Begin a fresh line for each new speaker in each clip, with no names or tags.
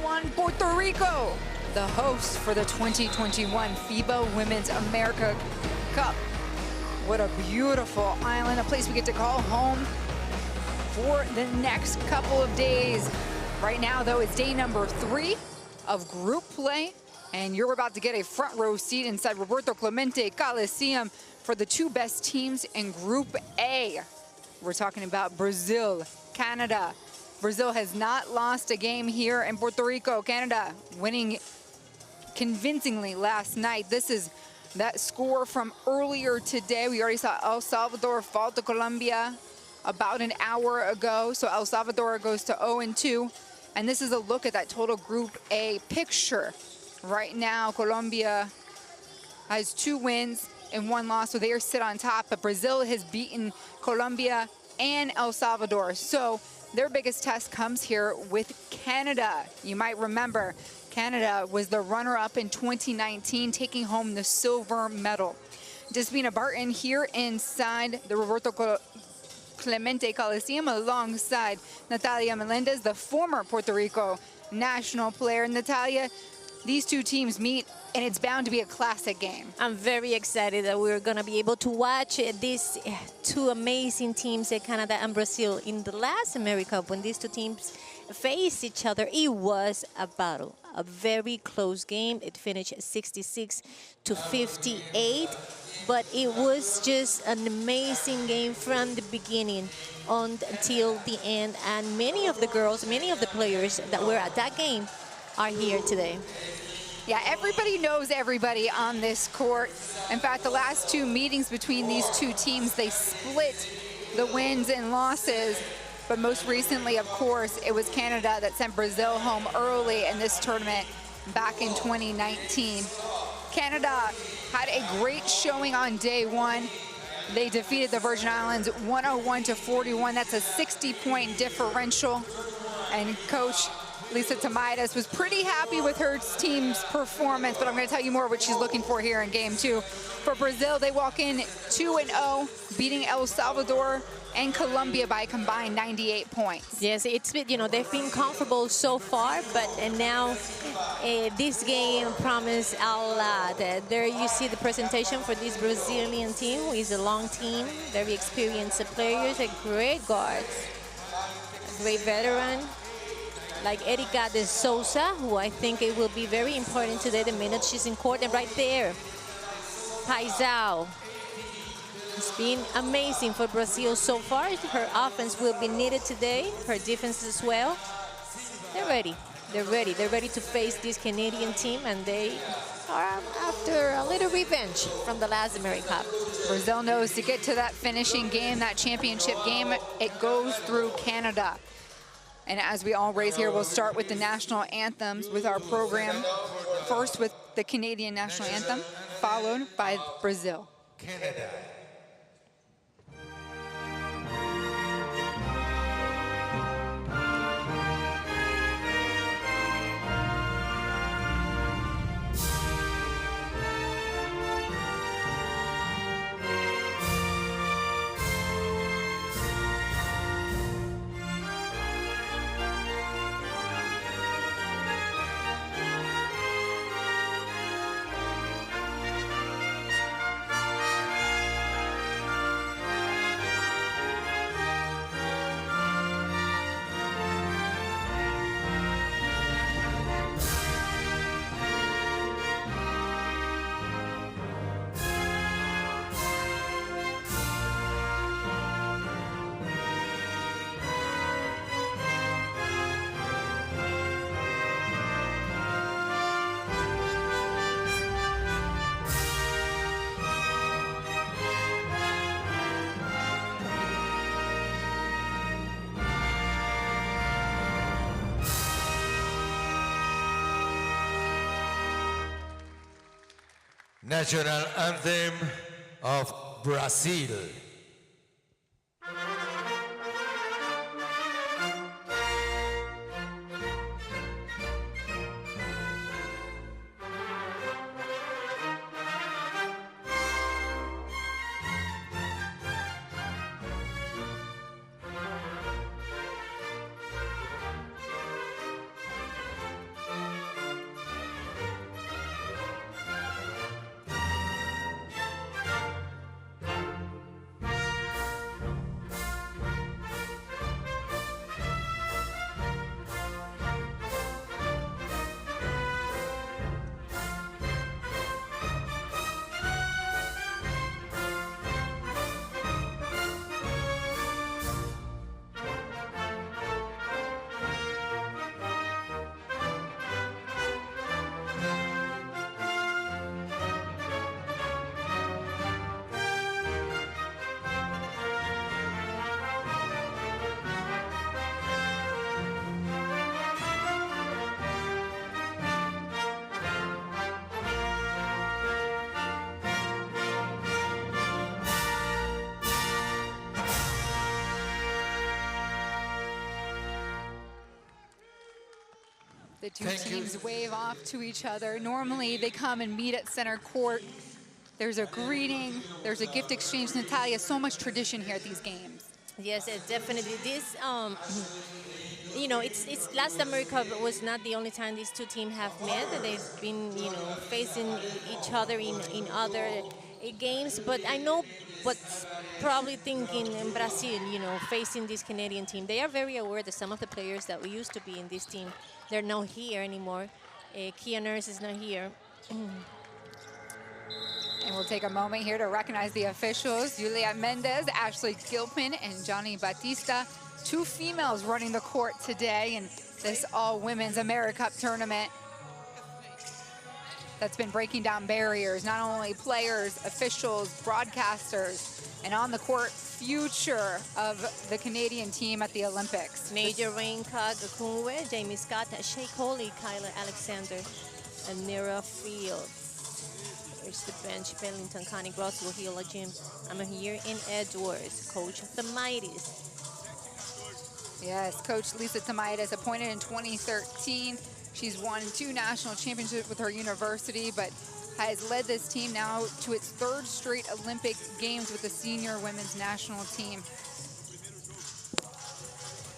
1, Puerto Rico, the host for the 2021 FIBA Women's America Cup. What a beautiful island, a place we get to call home for the next couple of days. Right now, though, it's day number 3 of group play, and you're about to get a front row seat inside Roberto Clemente Coliseum for the 2 best teams in Group A. We're talking about Brazil, Canada. Brazil has not lost a game here in Puerto Rico. Canada winning convincingly last night. This is that score from earlier today. We already saw El Salvador fall to Colombia about an hour ago. So El Salvador goes to 0-2. And this is a look at that total Group A picture. Right now, Colombia has 2 wins and 1 loss, so they sit on top. But Brazil has beaten Colombia and El Salvador. So their biggest test comes here with Canada. You might remember Canada was the runner-up in 2019, taking home the silver medal. Despina Barton here inside the Roberto Clemente Coliseum alongside Natalia Melendez, the former Puerto Rico national player. Natalia, these 2 teams meet, and it's bound to be a classic game.
I'm very excited that we're going to be able to watch these 2 amazing teams, Canada and Brazil. In the last AmeriCup, when these 2 teams faced each other, it was a battle, a very close game. It finished 66-58, but it was just an amazing game from the beginning until the end. And many of the girls, many of the players that were at that game are here today.
Yeah, everybody knows everybody on this court. In fact, the last 2 meetings between these 2 teams, they split the wins and losses. But most recently, of course, it was Canada that sent Brazil home early in this tournament back in 2019. Canada had a great showing on day 1. They defeated the Virgin Islands 101-41. That's a 60-point differential. And Coach Lisa Tomaitis was pretty happy with her team's performance, but I'm going to tell you more what she's looking for here in game 2. For Brazil, they walk in 2-0, beating El Salvador and Colombia by a combined 98 points.
Yes, it's been, they've been comfortable so far, but now this game promised a lot. There you see the presentation for this Brazilian team, who is a long team, very experienced players, a great guards, a great veteran, like Erika de Souza, who I think it will be very important today, the minute she's in court. And right there, Paisao. It's been amazing for Brazil so far. Her offense will be needed today, her defense as well. They're ready. They're ready. They're ready to face this Canadian team, and they are after a little revenge from the last AmeriCup.
Brazil knows to get to that finishing game, that championship game, it goes through Canada. And as we all raise here, we'll start with the national anthems with our program. First with the Canadian national anthem, followed by Brazil.
Canada. National Anthem of Brazil.
The two teams wave off to each other. Normally, they come and meet at center court. There's a greeting, there's a gift exchange. Natalia, so much tradition here at these games.
Yes, definitely. This, you know, it's last AmeriCup was not the only time these two teams have met. They've been, you know, facing each other in other games. But I know what's probably thinking in Brazil, you know, facing this Canadian team. They are very aware that some of the players that we used to be in this team, they're not here anymore. Kia Nurse is not here.
And we'll take a moment here to recognize the officials. Juliet Mendez, Ashley Gilpin, and Johnny Batista. Two females running the court today in this all-women's AmeriCup tournament that's been breaking down barriers. Not only players, officials, broadcasters, and on the court, future of the Canadian team at the Olympics.
Major Raincock, Okunwe, Jamie Scott, Shea Coley, Kyla Alexander, and Nira Field. Here's the bench, Bellington, Connie Grosswell, Hila Jim. I'm here in Edwards, Coach Themaitis.
Yes, Coach Lisa Themaitis, appointed in 2013. She's won 2 national championships with her university, but has led this team now to its 3rd straight Olympic Games with the senior women's national team.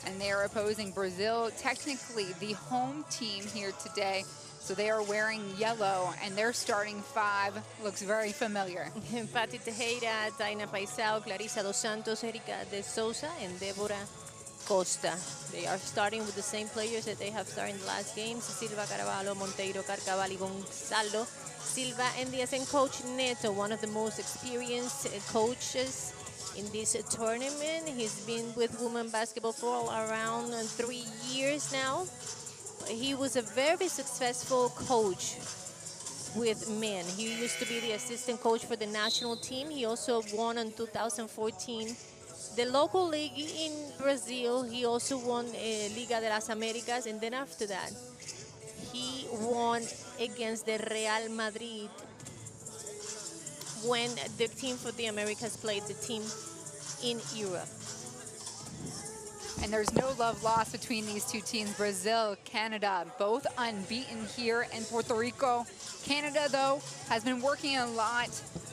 And they are opposing Brazil, technically the home team here today. So they are wearing yellow, and their starting 5 looks very familiar.
Patti Tejera, Taina Paisao, Clarissa Dos Santos, Erika de Souza, and Deborah Costa. They are starting with the same players that they have started in the last games: Silva, Caraballo, Monteiro, Carcavali, Gonzalo, Silva, and the SN coach Neto, one of the most experienced coaches in this tournament. He's been with women basketball for around 3 years now. He was a very successful coach with men. He used to be the assistant coach for the national team. He also won in 2014 the local league in Brazil. He also won Liga de las Americas, and then after that, he won against the Real Madrid when the team for the Americas played the team in Europe.
And there's no love lost between these two teams. Brazil, Canada, both unbeaten here in Puerto Rico. Canada, though, has been working a lot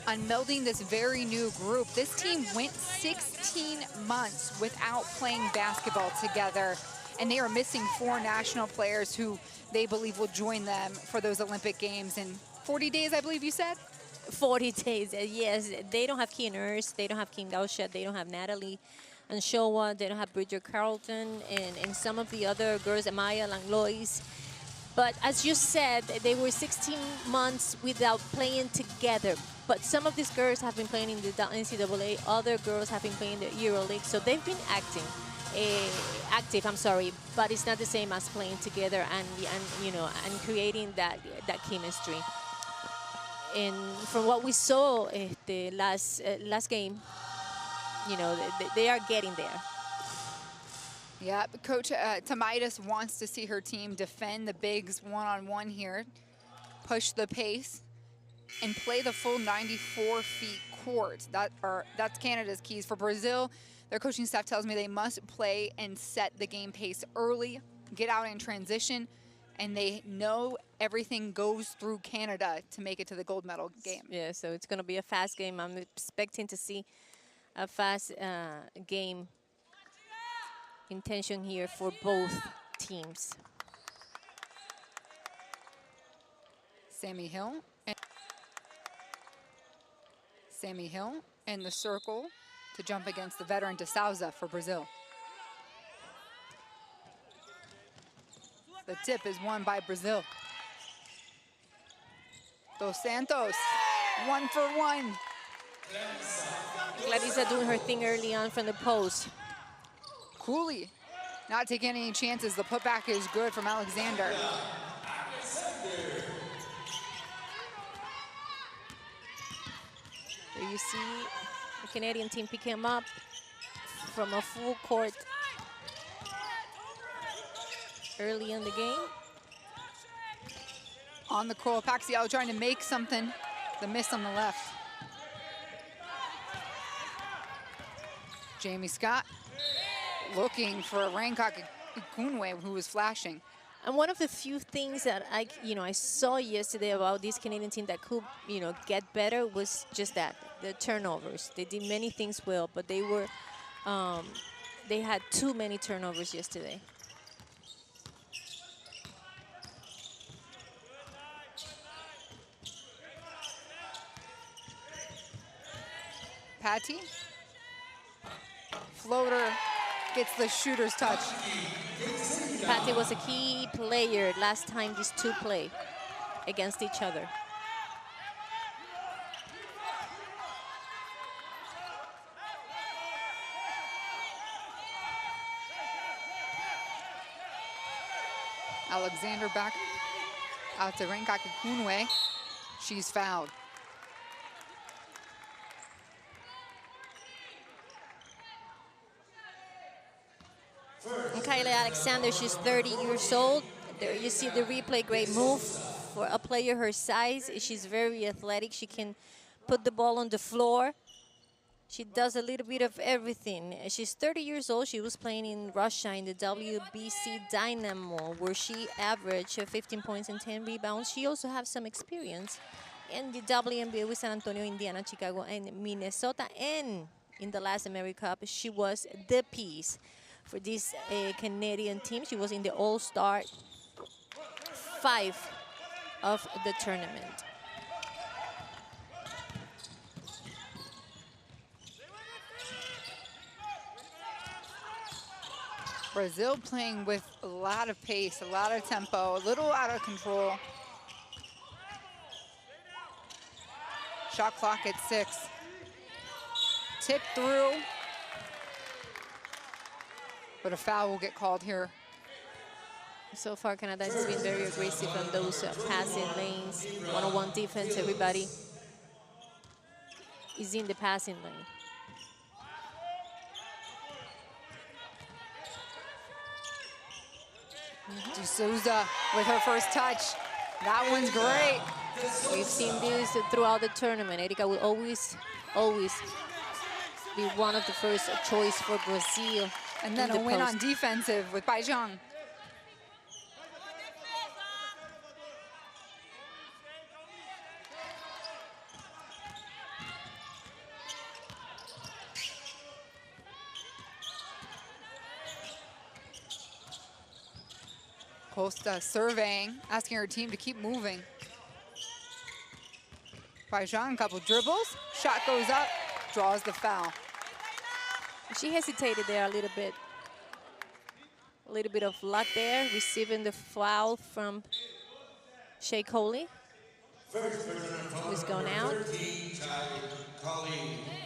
on melding this very new group. This team went 16 months without playing basketball together, and they are missing 4 national players who they believe will join them for those Olympic Games in 40 days, I believe you said?
40 days, yes. They don't have Kia Nurse, they don't have Kim Gausha, they don't have Natalie and Showa, they don't have Bridget Carlton, and some of the other girls, Amaya Langlois. But as you said, they were 16 months without playing together. But some of these girls have been playing in the NCAA, other girls have been playing the EuroLeague, so they've been active, but it's not the same as playing together and you know, and creating that chemistry. And from what we saw the last game, you know, they are getting there.
Yeah, Coach Themaitis wants to see her team defend the bigs one-on-one here, push the pace, and play the full 94 feet court. That's Canada's keys. For Brazil, their coaching staff tells me they must play and set the game pace early, get out in transition, and they know everything goes through Canada to make it to the gold medal game.
Yeah, so it's going to be a fast game. I'm expecting to see a fast game intention here for both teams.
Sammy Hill in the circle to jump against the veteran De Souza for Brazil. The tip is won by Brazil. Dos Santos, 1 for 1.
Clarissa doing her thing early on from the post.
Cooley not taking any chances. The putback is good from Alexander.
There you see the Canadian team pick him up from a full court early in the game.
On the court, Paxiao trying to make something. The miss on the left. Jamie Scott looking for Rancock Ikunwe, who was flashing.
And one of the few things that I saw yesterday about this Canadian team that could, get better was just that, the turnovers. They did many things well, but they had too many turnovers yesterday.
Patty. Floater gets the shooter's touch.
Patty was a key player last time these two played against each other.
Alexander back out to Renkakakunwe. She's fouled.
And Kylie Alexander, she's 30 years old. There you see the replay, great move for a player her size. She's very athletic. She can put the ball on the floor. She does a little bit of everything. She's 30 years old. She was playing in Russia in the WBC Dynamo, where she averaged 15 points and 10 rebounds. She also has some experience in the WNBA with San Antonio, Indiana, Chicago, and Minnesota. And in the last AmeriCup, she was the piece for this Canadian team. She was in the All-Star 5 of the tournament.
Brazil playing with a lot of pace, a lot of tempo, a little out of control. Shot clock at 6. Tip through. But a foul will get called here.
So far, Canada has been very aggressive on those passing lanes. One-on-one defense, everybody is in the passing lane.
D'Souza with her first touch. That one's great.
We've seen this throughout the tournament. Erica will always be one of the first choice for Brazil.
And then a win on defensive with Bai Zhang. Costa surveying, asking her team to keep moving. Bai Zhang, a couple dribbles, shot goes up, draws the foul.
She hesitated there a little bit. A little bit of luck there, receiving the foul from Shea Coley. Who's going out.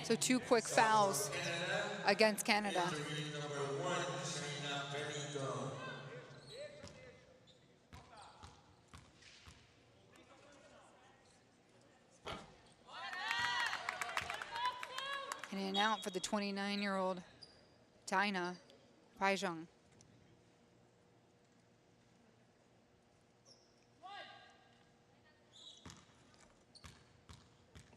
So 2 quick fouls against Canada. And in and out for the 29-year-old Taina Bai Zhang.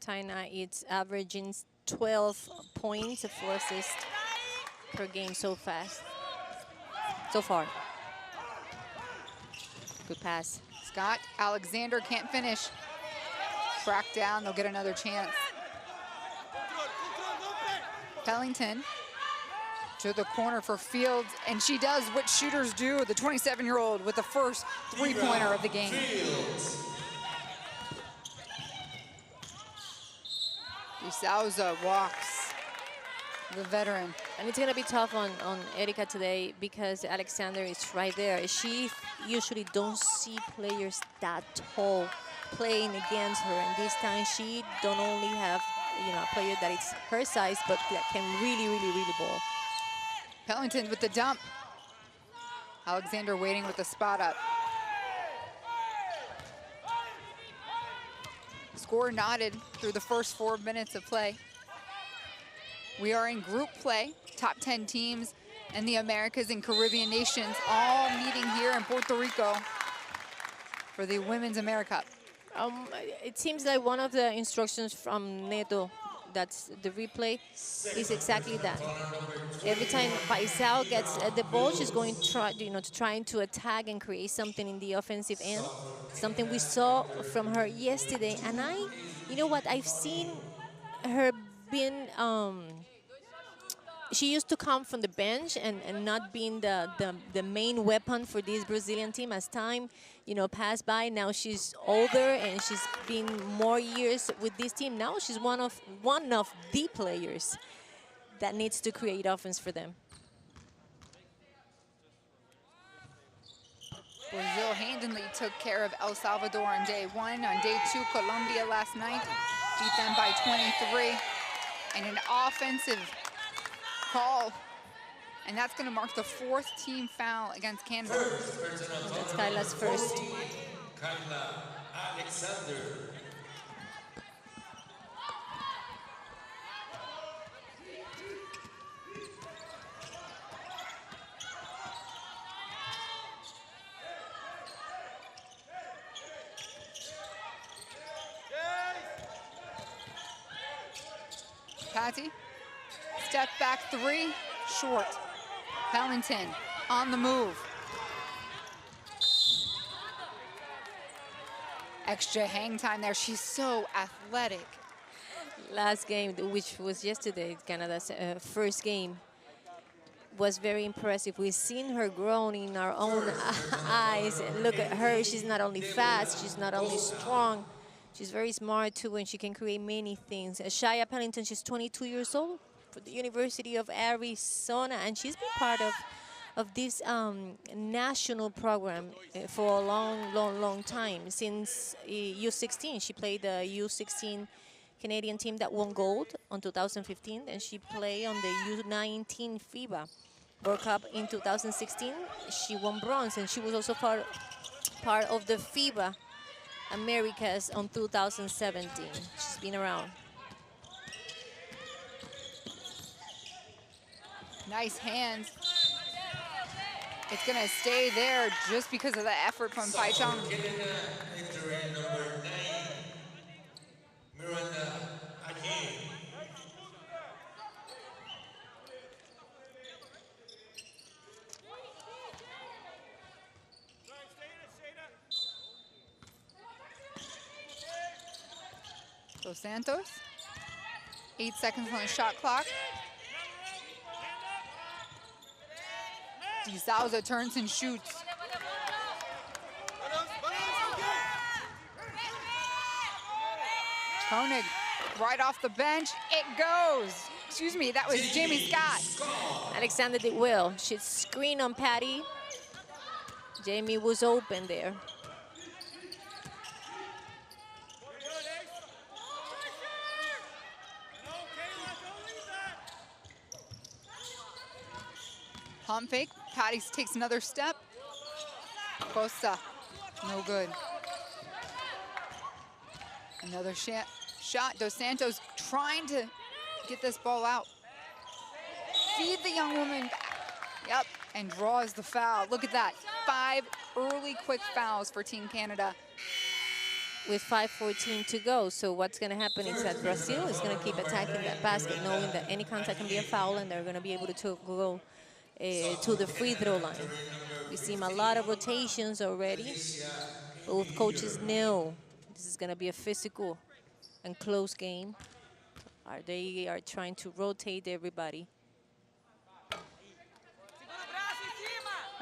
Taina is averaging 12 points, 4 assists per game so far. Good pass.
Scott Alexander can't finish. Track down, they'll get another chance. Pellington to the corner for Fields, and she does what shooters do, the 27-year-old with the first 3-pointer of the game. D'Souza walks, the veteran.
And it's gonna be tough on Erica today because Alexander is right there. She usually don't see players that tall playing against her, and this time she don't only have a player that is her size, but that can really ball.
Pellington with the dump. Alexander waiting with the spot up. Score knotted through the first 4 minutes of play. We are in group play, top 10 teams in the Americas and Caribbean nations, all meeting here in Puerto Rico for the Women's AmeriCup.
It seems like one of the instructions from Neto That's the replay is exactly that. Every time Paisao gets the ball, she's going to try, trying to attack and create something in the offensive end. Something we saw from her yesterday. And you know what, I've seen her being, she used to come from the bench and not being the main weapon for this Brazilian team. As time, passed by, now she's older and she's been more years with this team. Now she's one of the players that needs to create offense for them.
Brazil handily took care of El Salvador on day 1. On day 2, Colombia last night beat them by 23. And an offensive call. And that's going to mark the 4th team foul against Canada.
That's Kyla's first.
Kyla Alexander.
Patty, step back 3, short. Pellington on the move. Extra hang time there. She's so athletic.
Last game, which was yesterday, Canada's first game, was very impressive. We've seen her grown in our own eyes. Look at her. She's not only fast, she's not only strong, she's very smart too, and she can create many things. Shia Pellington, she's 22 years old for the University of Arizona, and she's been part of this national program for a long time, since U16. She played the U16 Canadian team that won gold on 2015, and she played on the U19 FIBA World Cup in 2016. She won bronze, and she was also part of the FIBA Americas on 2017. She's been around.
Nice hands. It's going to stay there just because of the effort from Pai Chong. Dos Santos, 8 seconds on the shot clock. De Souza turns and shoots. Koenig right off the bench. It goes. Excuse me, that was Jamie Scott.
Alexander did well. She screened on Patty. Jamie was open there.
Pump fake. Patty takes another step. Costa, no good. Another shot. Dos Santos trying to get this ball out. Feed the young woman back. Yep, and draws the foul. Look at that. 5 early quick fouls for Team Canada.
With 5:14 to go. So what's going to happen is that Brazil is going to keep attacking that basket, knowing that any contact can be a foul, and they're going to be able to go to the free throw line. We've seen a lot of rotations already. Both coaches know this is going to be a physical and close game. They are trying to rotate everybody.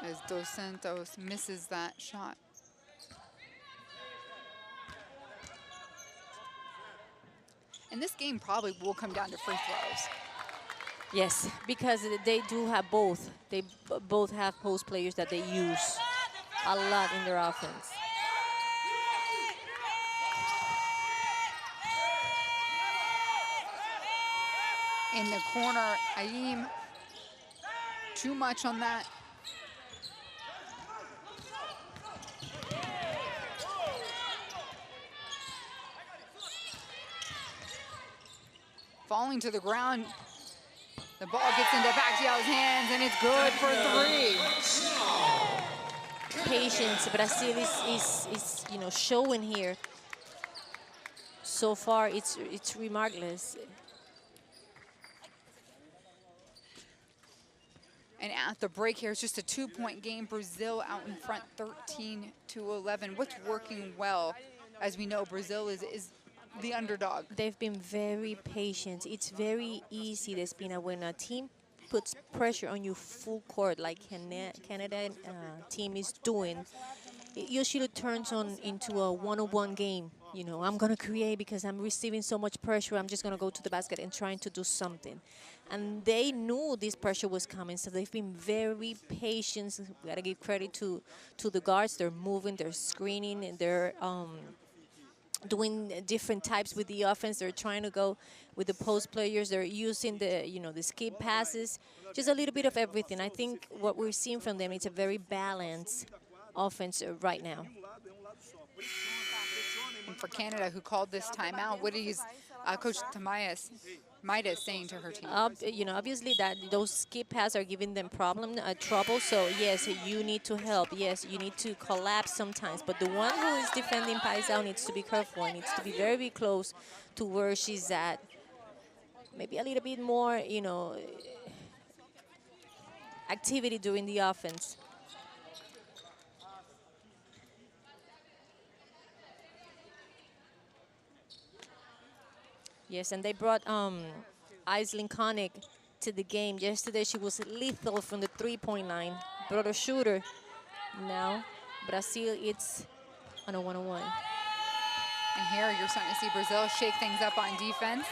As Dos Santos misses that shot. And this game probably will come down to free throws.
Yes, because they do have both. They both have post players that they use a lot in their offense.
In the corner, Aim, too much on that. Falling to the ground. The ball gets into Pacquiao's hands, and it's good for 3.
Patience. Brazil is showing here. So far, it's remarkable.
And at the break here, it's just a 2-point game. Brazil out in front, 13-11. What's working well? As we know, Brazil is the underdog.
They've been very patient. It's very easy, Despina, when a team puts pressure on you full court, like Canada team is doing. It usually turns into a one-on-one game. You know, I'm going to create because I'm receiving so much pressure. I'm just going to go to the basket and trying to do something. And they knew this pressure was coming, so they've been very patient. We got to give credit to the guards. They're moving, they're screening, and they're doing different types with the offense. They're trying to go with the post players. They're using the, you know, the skip passes, just a little bit of everything. I think what we're seeing from them, it's a very balanced offense right now.
And for Canada, who called this timeout, what is Coach Midas saying to her team?
You know, obviously that those skip passes are giving them trouble. So yes, you need to help. Yes, you need to collapse sometimes. But the one who is defending Paisao needs to be careful. And needs to be very, very close to where she's at. Maybe a little bit more, you know, activity during the offense. Yes, and they brought Aislinn Koenig to the game. Yesterday she was lethal from the three-point line. Brought a shooter. Now Brazil, it's on a one-on-one.
And here you're starting to see Brazil shake things up on defense.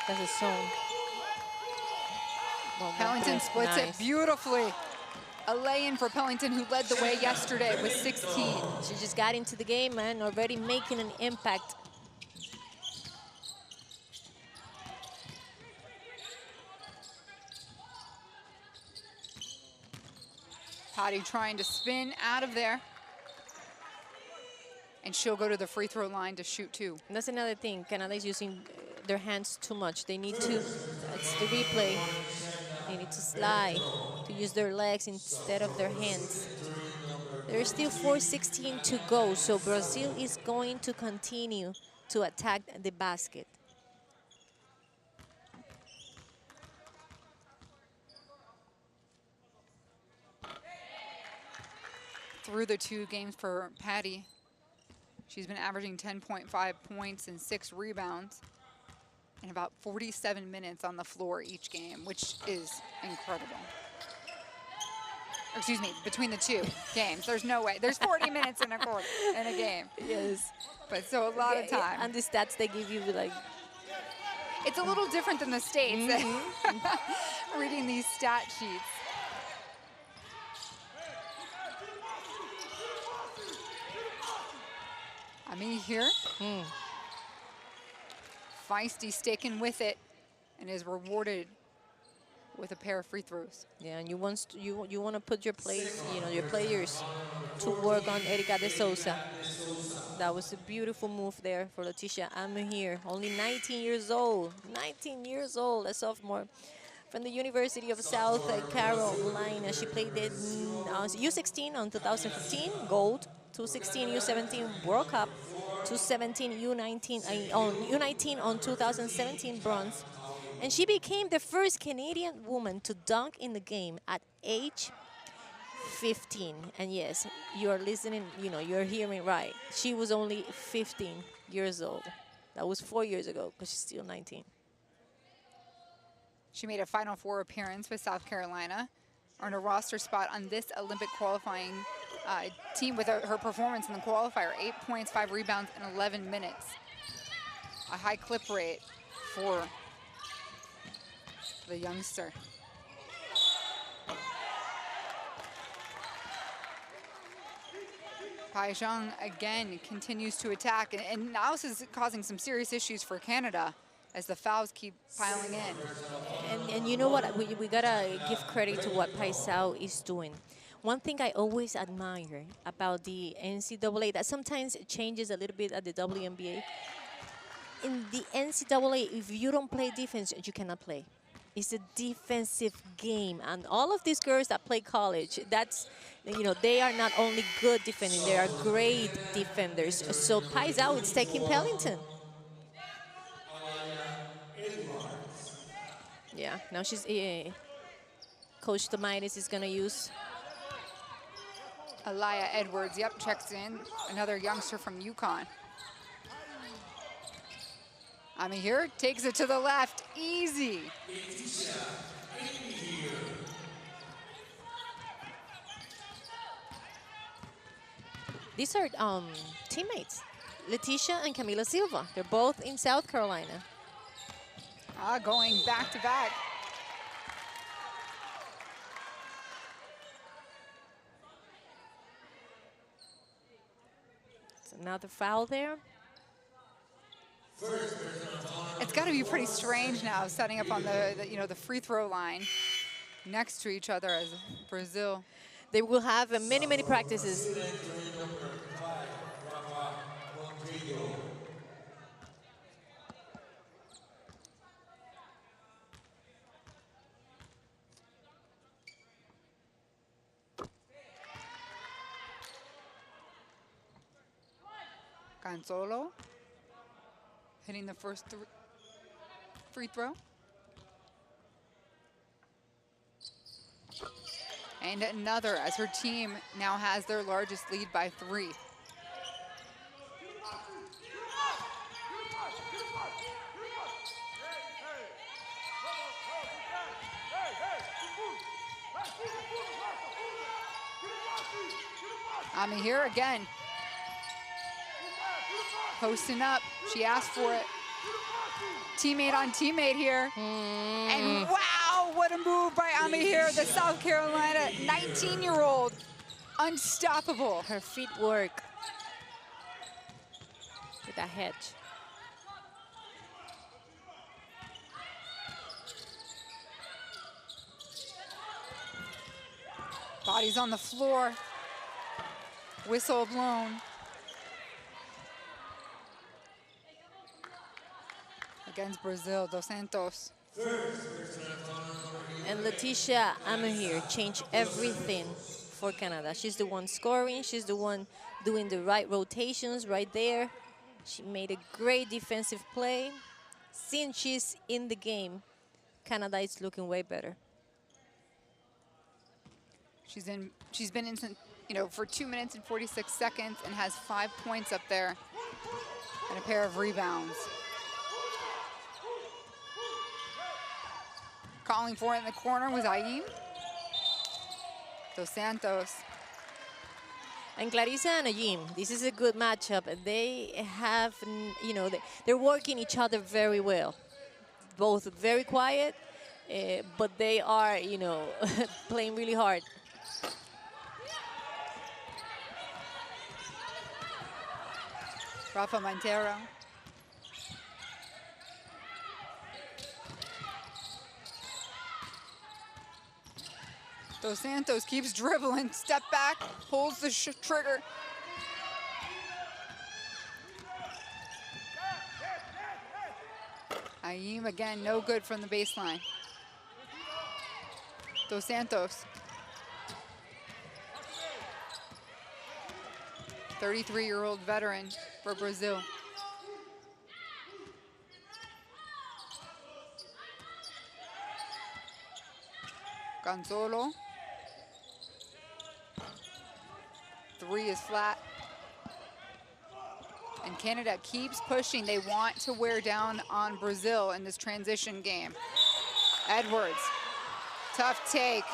That's a zone. Well,
Pellington splits it beautifully. A lay-in for Pellington, who led the way yesterday with 16.
She just got into the game and already making an impact.
Patty trying to spin out of there. And she'll go to the free throw line to shoot two.
And that's another thing. Canada is using their hands too much. They need to, that's the replay. They need to slide, to use their legs instead of their hands. There's still 4:16 to go, so Brazil is going to continue to attack the basket.
Through the two games for Patty, she's been averaging 10.5 points and 6 rebounds and about 47 minutes on the floor each game, which is incredible. Excuse me, between the two games. There's no way. There's 40 minutes in a quarter in a game.
Yes.
But so a lot of time.
And the stats they give you, like...
It's a little different than the States. Reading these stat sheets. Ami here. Feisty sticking with it and is rewarded with a pair of free throws.
Yeah, and you want to put your your players to work on Erika de Souza. That was a beautiful move there for Leticia Amahir, only 19 years old. 19 years old, a sophomore from the University of South Carolina. She played in U16 on 2015, gold. 2016 U17 World Cup, 2017 U19 on 2017 bronze, and she became the first Canadian woman to dunk in the game at age 15. And yes, you are listening, you're hearing right. She was only 15 years old. That was 4 years ago, because she's still 19.
She made a Final Four appearance with South Carolina, earned a roster spot on this Olympic qualifying team with her performance in the qualifier. 8 points, 5 rebounds in 11 minutes. A high clip rate for the youngster. Pai Zhang again continues to attack, and now this is causing some serious issues for Canada as the fouls keep piling in.
And you know what? We gotta give credit to what Paisao is doing. One thing I always admire about the NCAA, that sometimes it changes a little bit at the WNBA. In the NCAA, if you don't play defense, you cannot play. It's a defensive game. And all of these girls that play college, they are not only good defending, they are great defenders. So Paisao is taking Pellington. Yeah, now she's Coach Tomaitis is going to use.
Alaya Edwards, yep, checks in. Another youngster from UConn. Here takes it to the left, easy.
These are teammates, Leticia and Camila Silva. They're both in South Carolina.
Going back to back.
It's another foul there.
It's got to be pretty strange now, setting up on the free throw line next to each other as Brazil.
They will have many, many practices.
Gonzalo hitting the first free throw. And another, as her team now has their largest lead by 3. Here again. Posting up, she asked for it. Teammate on teammate here. And wow, what a move by here, the South Carolina 19-year-old. Unstoppable.
Her feet work with a hedge.
Body's on the floor. Whistle blown. Against Brazil, Dos Santos.
And Leticia Amahir changed everything for Canada. She's the one scoring. She's the one doing the right rotations right there. She made a great defensive play. Since she's in the game, Canada is looking way better.
She's been in, for 2 minutes and 46 seconds and has 5 points up there and a pair of rebounds. Calling for it in the corner was Aim. Dos Santos.
And Clarissa and Ayim, this is a good matchup. They have, they're working each other very well. Both very quiet, but they are, playing really hard.
Rafa Montero. Dos Santos keeps dribbling, step back, pulls the trigger. Aim again, no good from the baseline. Dos Santos. 33-year-old veteran for Brazil. Gonzalo. 3 is flat. And Canada keeps pushing. They want to wear down on Brazil in this transition game. Edwards, tough take.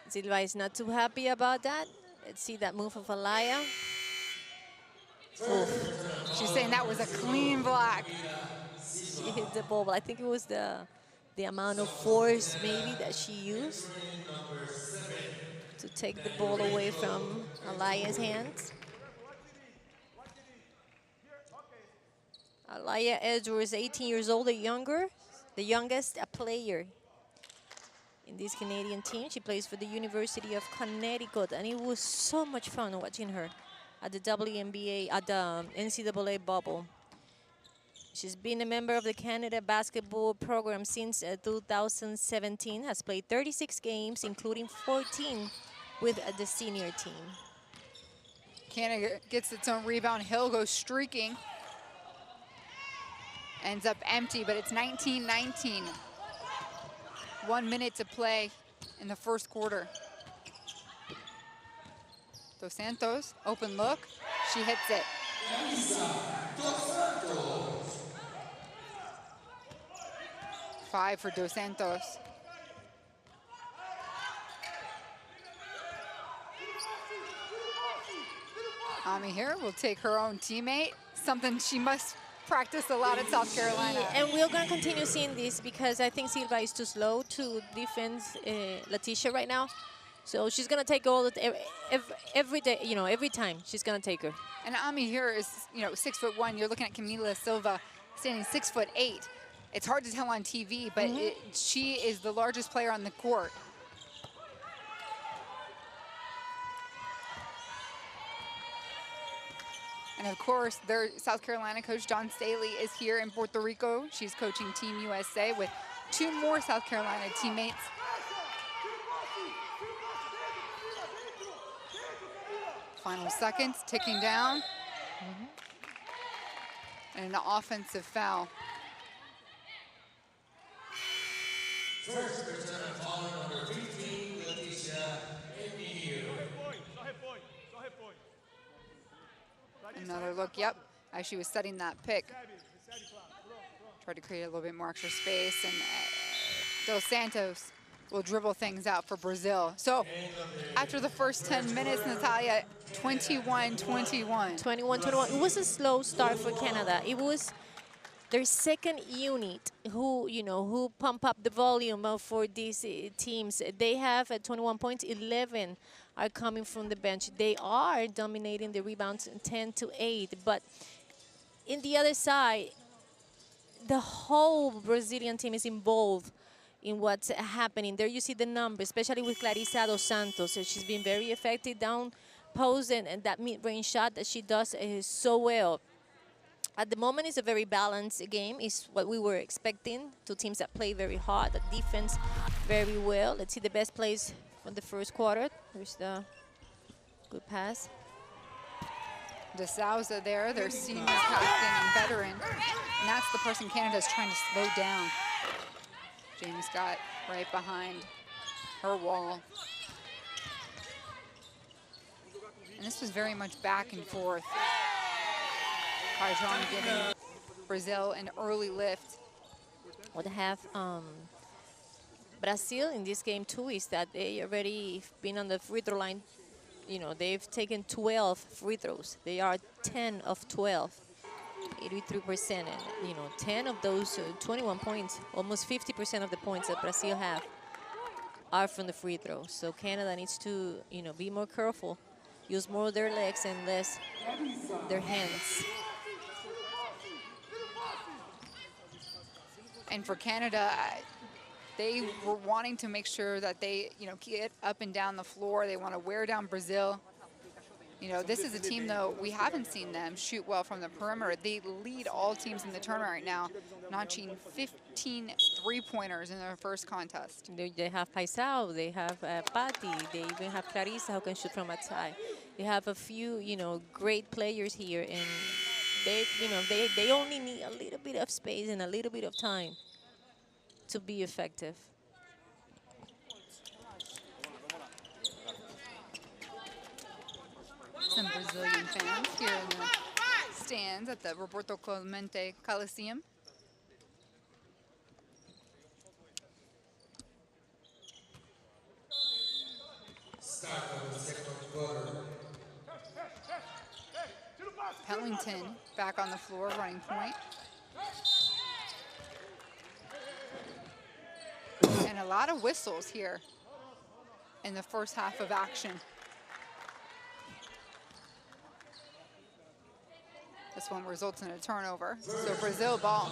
Silva is not too happy about that. Let's see that move of Alaya.
Oof. She's saying that was a clean block.
She hit the ball, but I think it was the amount of force maybe that she used to take the ball away from Alaya's hands. Alaya Edwards, 18 years old, the youngest player in this Canadian team. She plays for the University of Connecticut, and it was so much fun watching her at the WNBA, at the NCAA bubble. She's been a member of the Canada basketball program since 2017, has played 36 games, including 14 with the senior team.
Canada gets its own rebound. Hill goes streaking. Ends up empty, but it's 19-19. 1 minute to play in the first quarter. Dos Santos, open look. She hits it. 5 for Dos Santos. Ami here will take her own teammate, something she must practice a lot at South Carolina.
Yeah, and we're going to continue seeing this because I think Silva is too slow to defend Leticia right now. So she's going to take all the every day, every time she's going to take her.
And Ami here is, 6'1". You're looking at Camila Silva standing 6'8". It's hard to tell on TV, but she is the largest player on the court. And of course, their South Carolina coach, Dawn Staley, is here in Puerto Rico. She's coaching Team USA with 2 more South Carolina teammates. Final seconds ticking down. And an offensive foul.
First person foul number 15, Leticia Emilio.
Another look, yep, as she was setting that pick. Tried to create a little bit more extra space, and Dos Santos will dribble things out for Brazil. So after the first 10 minutes, Natalia, 21-21.
21-21. It was a slow start for Canada. It was their second unit who pump up the volume for these teams. They have 21 points, 11 are coming from the bench. They are dominating the rebounds 10-8, but in the other side, the whole Brazilian team is involved in what's happening. There you see the numbers, especially with Clarissa Dos Santos. She's been very effective down post, and that mid-range shot that she does so well. At the moment, it's a very balanced game. It's what we were expecting. 2 teams that play very hard, that defense very well. Let's see the best plays from the first quarter. There's the good pass.
De Souza there, their senior captain and veteran. And that's the person Canada's trying to slow down. Jamie Scott right behind her wall. And this was very much back and forth. Pajon giving Brazil an early lift.
What have Brazil in this game too is that they already been on the free throw line. They've taken 12 free throws. They are 10 of 12, 83%, and 10 of those 21 points, almost 50% of the points that Brazil have are from the free throw. So Canada needs to be more careful, use more of their legs and less their hands.
And for Canada, they were wanting to make sure that they, get up and down the floor. They want to wear down Brazil. This is a team, though, we haven't seen them shoot well from the perimeter. They lead all teams in the tournament right now, notching 15 three-pointers in their first contest.
They have Paisao, they have Patti, they even have Clarissa who can shoot from outside. They have a few, great players here, and they only need a little bit of space and a little bit of time to be effective.
Some Brazilian fans here in the stands at the Roberto Clemente Coliseum.
Start of the second quarter.
Pellington back on the floor, running point. And a lot of whistles here in the first half of action. This one results in a turnover. So Brazil ball.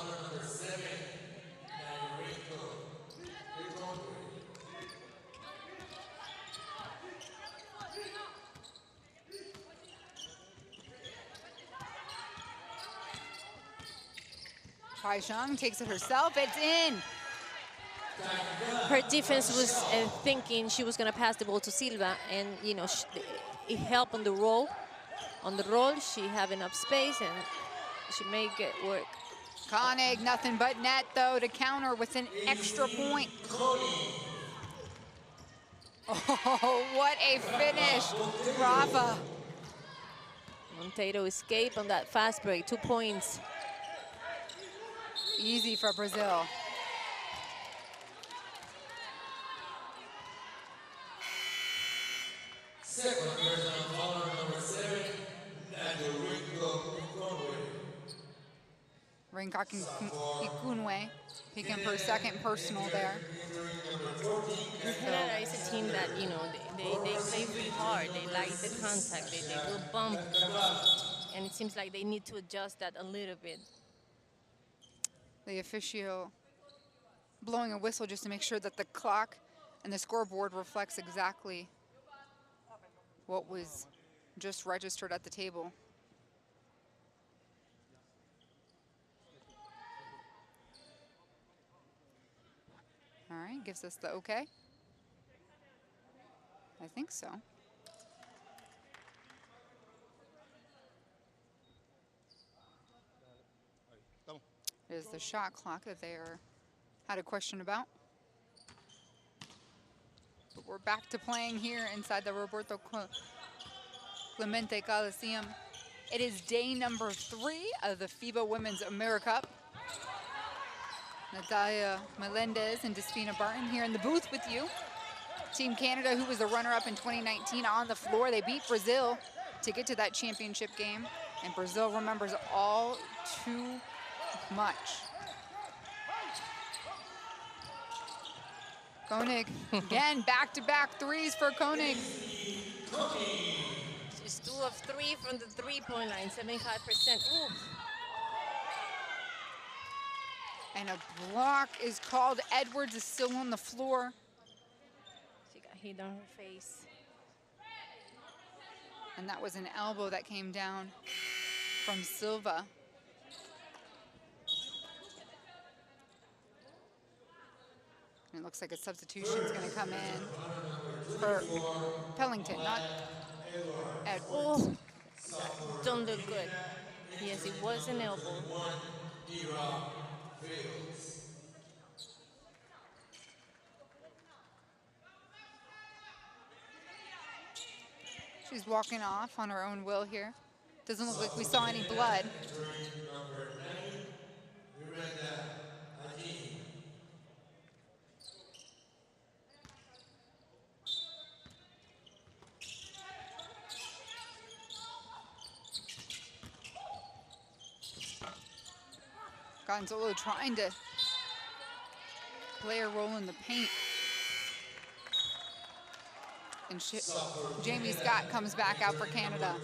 Paixão takes it herself. It's in.
Her defense was thinking she was going to pass the ball to Silva, and it helped on the roll. On the roll, she have enough space, and she make it work.
Koenig, nothing but net, though, to counter with an extra point. Oh, what a finish, Rafa.
Monteiro escaped on that fast break, 2 points.
Easy for Brazil.
Second person follower number 7,
Ringkak Ikunwe picking for second personal there.
Canada is a team that, you know, they play really hard. They like the contact. They will bump. And it seems like they need to adjust that a little bit.
The official blowing a whistle just to make sure that the clock and the scoreboard reflects exactly what was just registered at the table. All right, gives us the okay. I think so. Is the shot clock that they had a question about. But we're back to playing here inside the Roberto Clemente Coliseum. It is day number 3 of the FIBA Women's AmeriCup. Natalia Melendez and Despina Barton here in the booth with you. Team Canada, who was the runner-up in 2019, on the floor. They beat Brazil to get to that championship game. And Brazil remembers all too much. Koenig, again, back-to-back threes for Koenig.
She's 2 of 3 from the three-point line, 75%. Ooh.
And a block is called. Edwards is still on the floor.
She got hit on her face.
And that was an elbow that came down from Silva. And it looks like a substitution is going to come in for Pellington, not Edwards.
Oh, that don't look good. Yes, it was an elbow.
She's walking off on her own will here. Doesn't look like we saw any blood. Gonzalo trying to play a role in the paint. And Jamie Scott comes back out for Canada.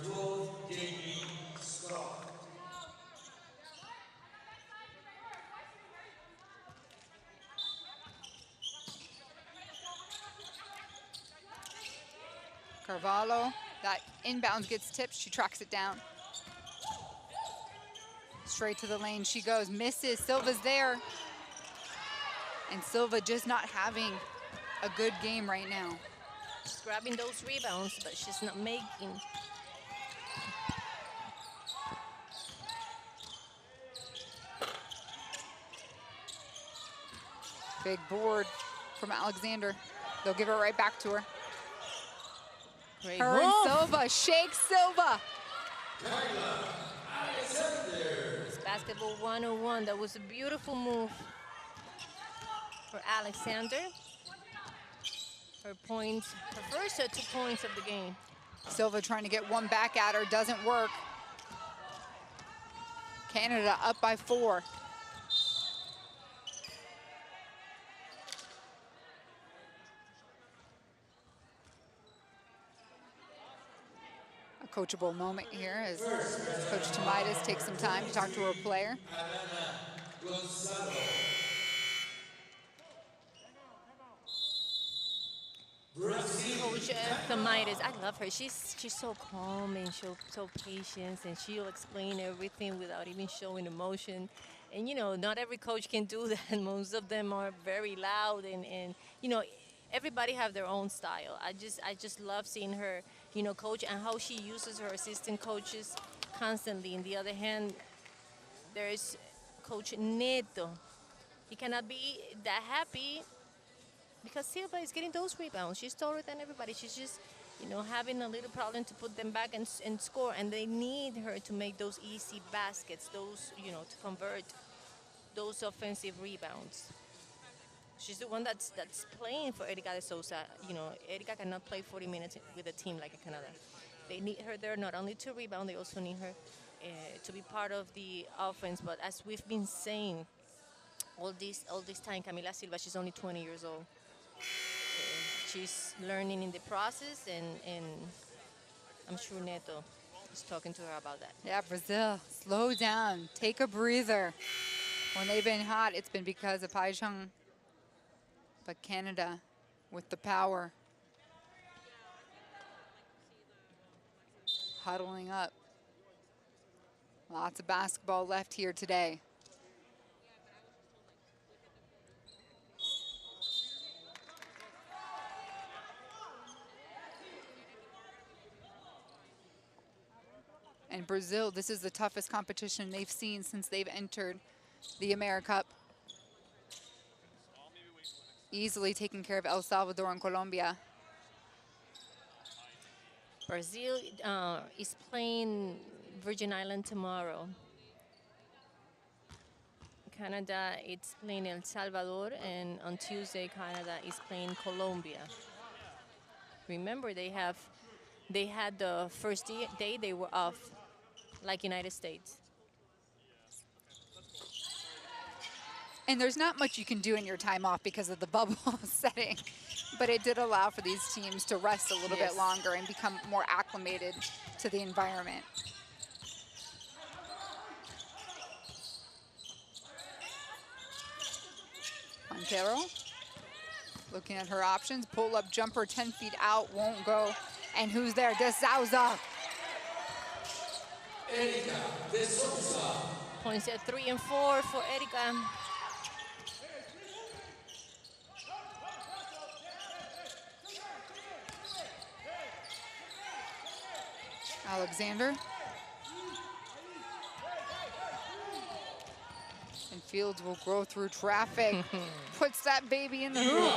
Carvalho, that inbounds gets tipped, she tracks it down. Straight to the lane she goes, misses, Silva's there. And Silva just not having a good game right now.
She's grabbing those rebounds, but she's not making.
Big board from Alexander. They'll give it right back to her.
Great
Her
move.
and Silva, shake Silva.
It's basketball 101. That was a beautiful move for Alexander. Her points, her first 2 points of the game.
Silva trying to get one back at her, doesn't work. Canada up by 4. A coachable moment here as Coach Tomaitis takes some time to talk to her player.
Coach Tomaitis, I love her. She's so calm and so patient, and she'll explain everything without even showing emotion. And you know, not every coach can do that. Most of them are very loud, and you know, everybody have their own style. I just love seeing her, you know, coach, and how she uses her assistant coaches constantly. On the other hand, there's Coach Neto. He cannot be that happy because Silva is getting those rebounds. She's taller than everybody. She's just, having a little problem to put them back and score. And they need her to make those easy baskets, those, to convert those offensive rebounds. She's the one that's playing for Erika de Souza. Erika cannot play 40 minutes with a team like Canada. They need her there not only to rebound, they also need her to be part of the offense. But as we've been saying all this time, Camila Silva, she's only 20 years old. She's learning in the process, and I'm sure Neto is talking to her about that.
Yeah, Brazil, slow down, take a breather. When they've been hot, it's been because of Paichung. But Canada with the power. Huddling up. Lots of basketball left here today. And Brazil, this is the toughest competition they've seen since they've entered the AmeriCup. Easily taking care of El Salvador and Colombia.
Brazil is playing Virgin Island tomorrow. Canada, it's playing El Salvador, and on Tuesday, Canada is playing Colombia. Remember, they had the first day they were off, like United States.
And there's not much you can do in your time off because of the bubble setting, but it did allow for these teams to rest a little bit longer and become more acclimated to the environment. Montero looking at her options, pull-up jumper 10 feet out, won't go. And who's there? De Souza.
Erika de Souza.
Points at 3 and 4 for Erika.
Alexander. And Fields will grow through traffic. Puts that baby in the hoop.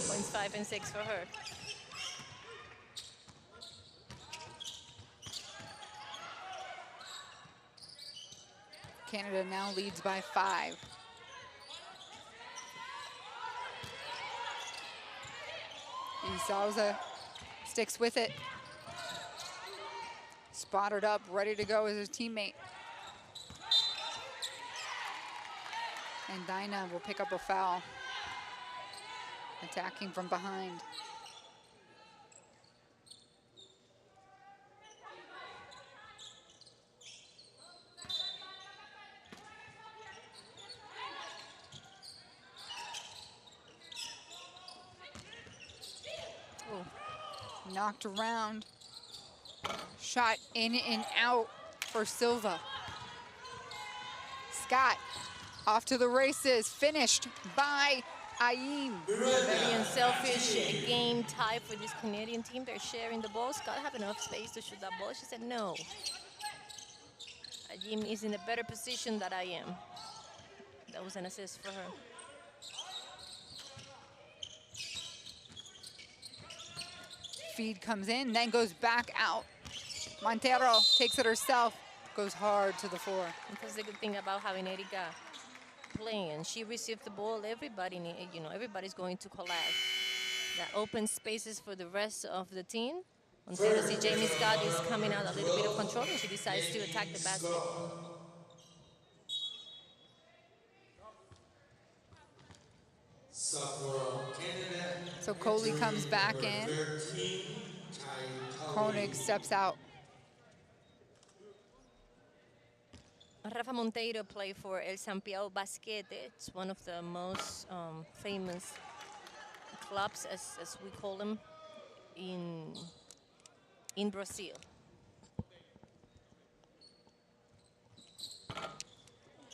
Points 5 and 6 for her.
Canada now leads by 5. Souza sticks with it. Spotted up, ready to go as his teammate. And Dinah will pick up a foul. Attacking from behind. Oh. Knocked around. Shot in and out for Silva. Scott off to the races, finished by Aim.
Very unselfish game type for this Canadian team. They're sharing the ball. Scott have enough space to shoot that ball. She said no. Ajim is in a better position than I am. That was an assist for her.
Feed comes in, then goes back out. Montero takes it herself, goes hard to the floor.
That's the good thing about having Erika playing. She received the ball. Everybody's going to collapse. That opens spaces for the rest of the team. Until see Jamie Scott is coming out a little bit of control, and she decides to attack the basket.
So Coley comes back in. Koenig steps out.
Rafa Monteiro played for El Santiago Basquete. It's one of the most famous clubs, as we call them, in Brazil.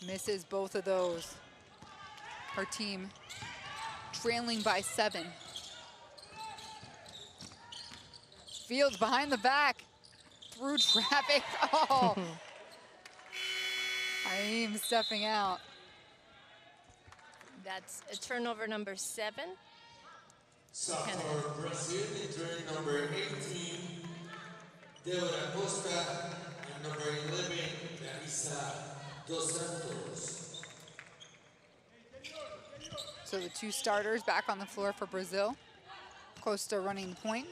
Misses both of those. Her team trailing by 7. Fields behind the back, through traffic. Oh. Haim stepping out.
That's a turnover number 7.
So for Brazil, the turn number 18, Deborah Costa, and number 11, Clarissa Dos Santos.
So the 2 starters back on the floor for Brazil. Costa running point.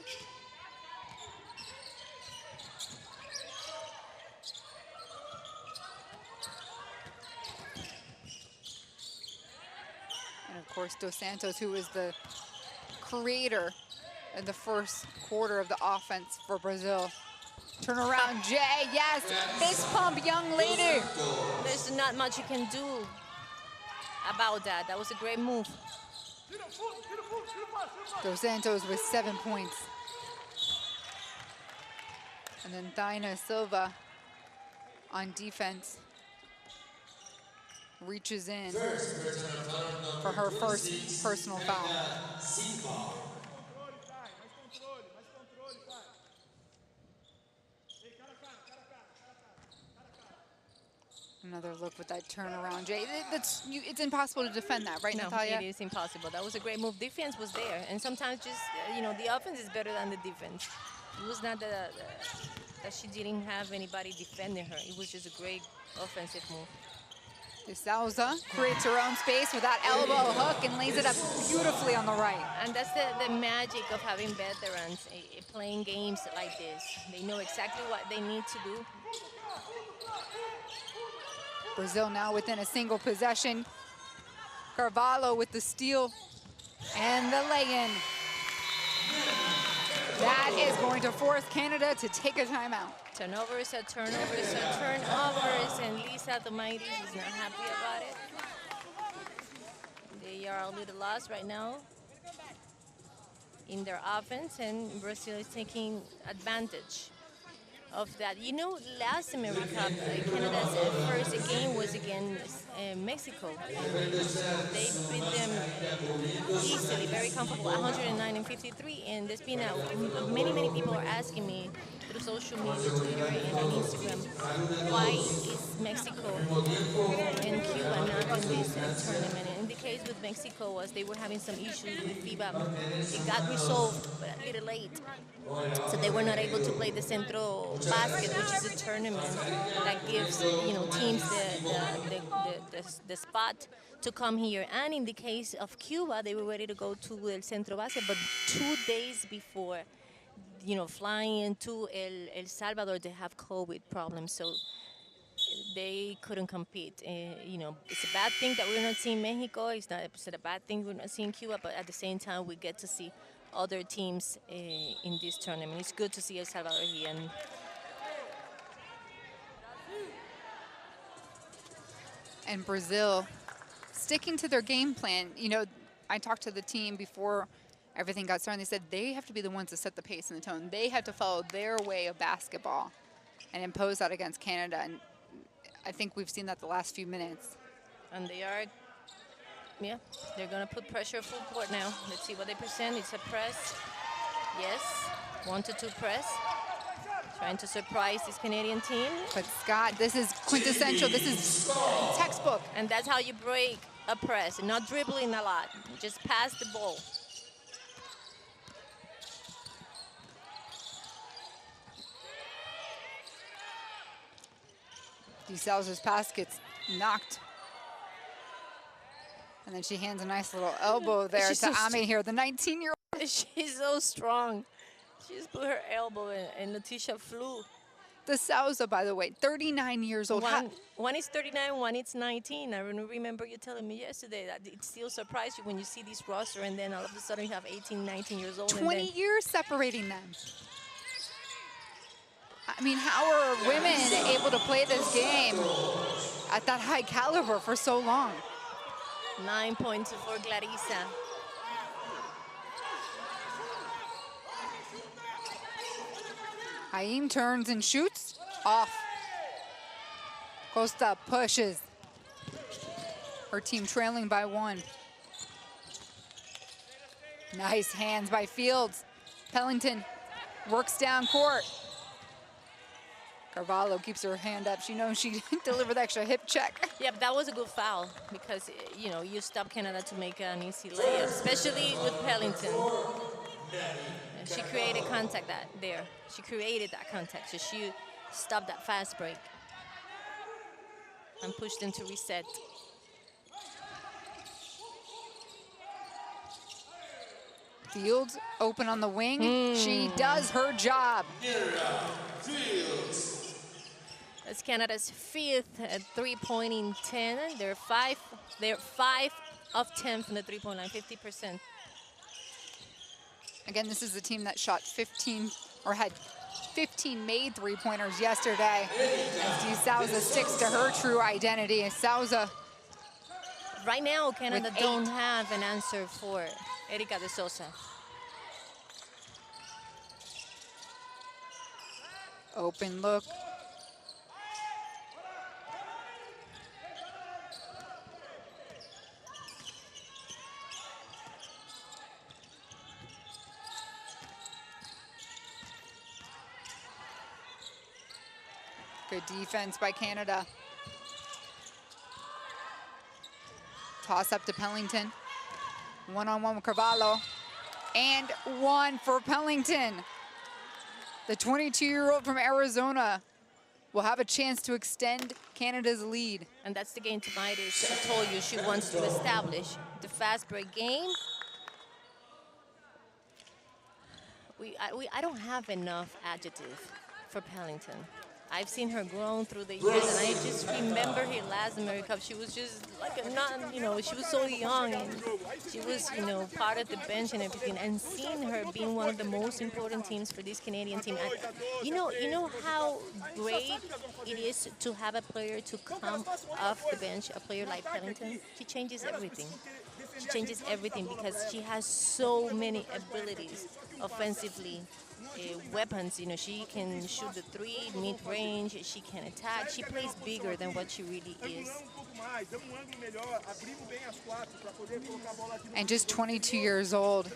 And of course, Dos Santos, who was the creator in the first quarter of the offense for Brazil. Turn around, Jay, yes, fist pump, young lady.
There's not much you can do about that. That was a great move.
Dos Santos with 7 points. And then Dinah Silva on defense reaches in for her first personal foul. Another look with that turnaround, Jay. It's impossible to defend that, right,
No,
Natalia?
it is impossible. That was a great move. Defense was there, and sometimes just the offense is better than the defense. It was not that she didn't have anybody defending her. It was just a great offensive move.
De Souza creates her own space with that elbow hook and lays it up beautifully on the right.
And that's the magic of having veterans playing games like this. They know exactly what they need to do.
Brazil now within a single possession. Carvalho with the steal and the lay-in. That is going to force Canada to take a timeout.
Turnovers are turnovers are turnovers, and Lisa Tomaitis is not happy about it. They are a little lost right now in their offense, and Brazil is taking advantage of that. Last AmeriCup, Canada's first game was against Mexico. They beat them easily, very comfortable, 109-53. And there's been many people are asking me through social media, Twitter and Instagram, why is Mexico and Cuba not in this tournament? And the case with Mexico was they were having some issues with FIBA. It got resolved, but a little late. So they were not able to play the Centro Basket, which is a tournament that gives teams the spot to come here. And in the case of Cuba, they were ready to go to El Centro Basket, but 2 days before, flying into El Salvador, they have COVID problems, so they couldn't compete. It's a bad thing that we're not seeing Mexico. It's a bad thing we're not seeing Cuba, but at the same time, we get to see other teams in this tournament. It's good to see El Salvador here.
And Brazil sticking to their game plan. I talked to the team before everything got started. They said they have to be the ones to set the pace and the tone. They have to follow their way of basketball and impose that against Canada. And I think we've seen that the last few minutes.
And they are, they're going to put pressure full court now. Let's see what they present. It's a press. Yes, 1-2 press. Trying to surprise this Canadian team.
But Scott, this is quintessential. This is textbook.
And that's how you break a press. Not dribbling a lot. Just pass the ball.
De Souza's pass gets knocked. And then she hands a nice little elbow there to Ame here, the 19-year-old.
She's so strong. She just put her elbow in, and Leticia flew.
De Souza, by the way, 39 years old.
One is 39, one is 19. I remember you telling me yesterday that it still surprised you when you see this roster, and then all of a sudden you have 18, 19 years old.
20 years separating them. I mean, how are women able to play this game at that high caliber for so long?
9 points for Clarissa.
Haim turns and shoots off. Costa pushes. Her team trailing by 1. Nice hands by Fields. Pellington works down court. Carvalho keeps her hand up. She knows she delivered the extra hip check.
Yeah, but that was a good foul because, you know, you stop Canada to make an easy layup, especially with Pellington. She created contact there. She created that contact, so she stopped that fast break and pushed them to reset.
Fields open on the wing. She does her job.
That's Canada's 5th three-pointing 10. They're 5 of 10 from the three-point line, 50%.
Again, this is a team that shot 15 or had 15 made three-pointers yesterday. As Souza sticks to her true identity. Souza.
Right now, Canada don't have an answer for Erika de Sosa.
Open look. Good defense by Canada. Toss up to Pellington. One-on-one with Carvalho. And one for Pellington. The 22-year-old from Arizona will have a chance to extend Canada's lead.
And that's the game tonight. I told you she wants to establish the fast break game. I don't have enough adjective for Pellington. I've seen her grown through the years, and I just remember her last AmeriCup. She was just like she was so young, and she was, part of the bench and everything. And seeing her being one of the most important teams for this Canadian team, and you know how great it is to have a player to come off the bench, a player like Pellington. She changes everything. She changes everything because she has so many abilities offensively. Weapons, she can shoot the three, mid-range, she can attack. She plays bigger than what she really is.
And just 22 years old.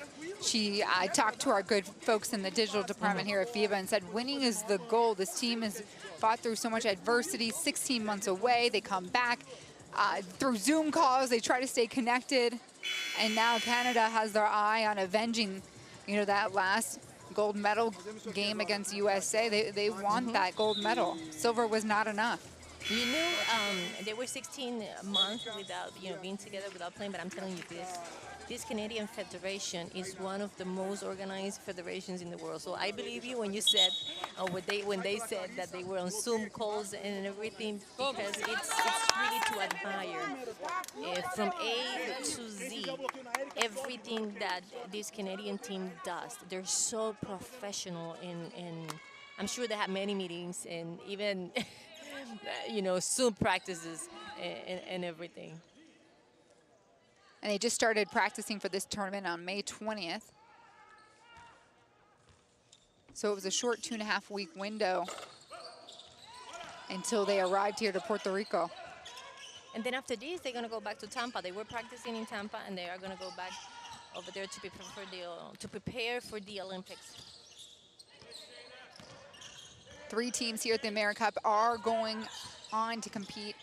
I talked to our good folks in the digital department here at FIBA and said, winning is the goal. This team has fought through so much adversity, 16 months away. They come back through Zoom calls. They try to stay connected. And now Canada has their eye on avenging, that last gold medal game against USA. They want that gold medal. Silver was not enough.
They were 16 months without, being together, without playing, but I'm telling you this Canadian Federation is one of the most organized federations in the world. So I believe you when you said, when they said that they were on Zoom calls and everything, because it's really to admire. From A to Z, everything that this Canadian team does, they're so professional, and I'm sure they have many meetings and even, Zoom practices and everything.
And they just started practicing for this tournament on May 20th. So it was a short 2.5-week window until they arrived here to Puerto Rico.
And then after this, they're going to go back to Tampa. They were practicing in Tampa, and they are going to go back over there to prepare for the Olympics.
3 teams here at the AmeriCup are going on to compete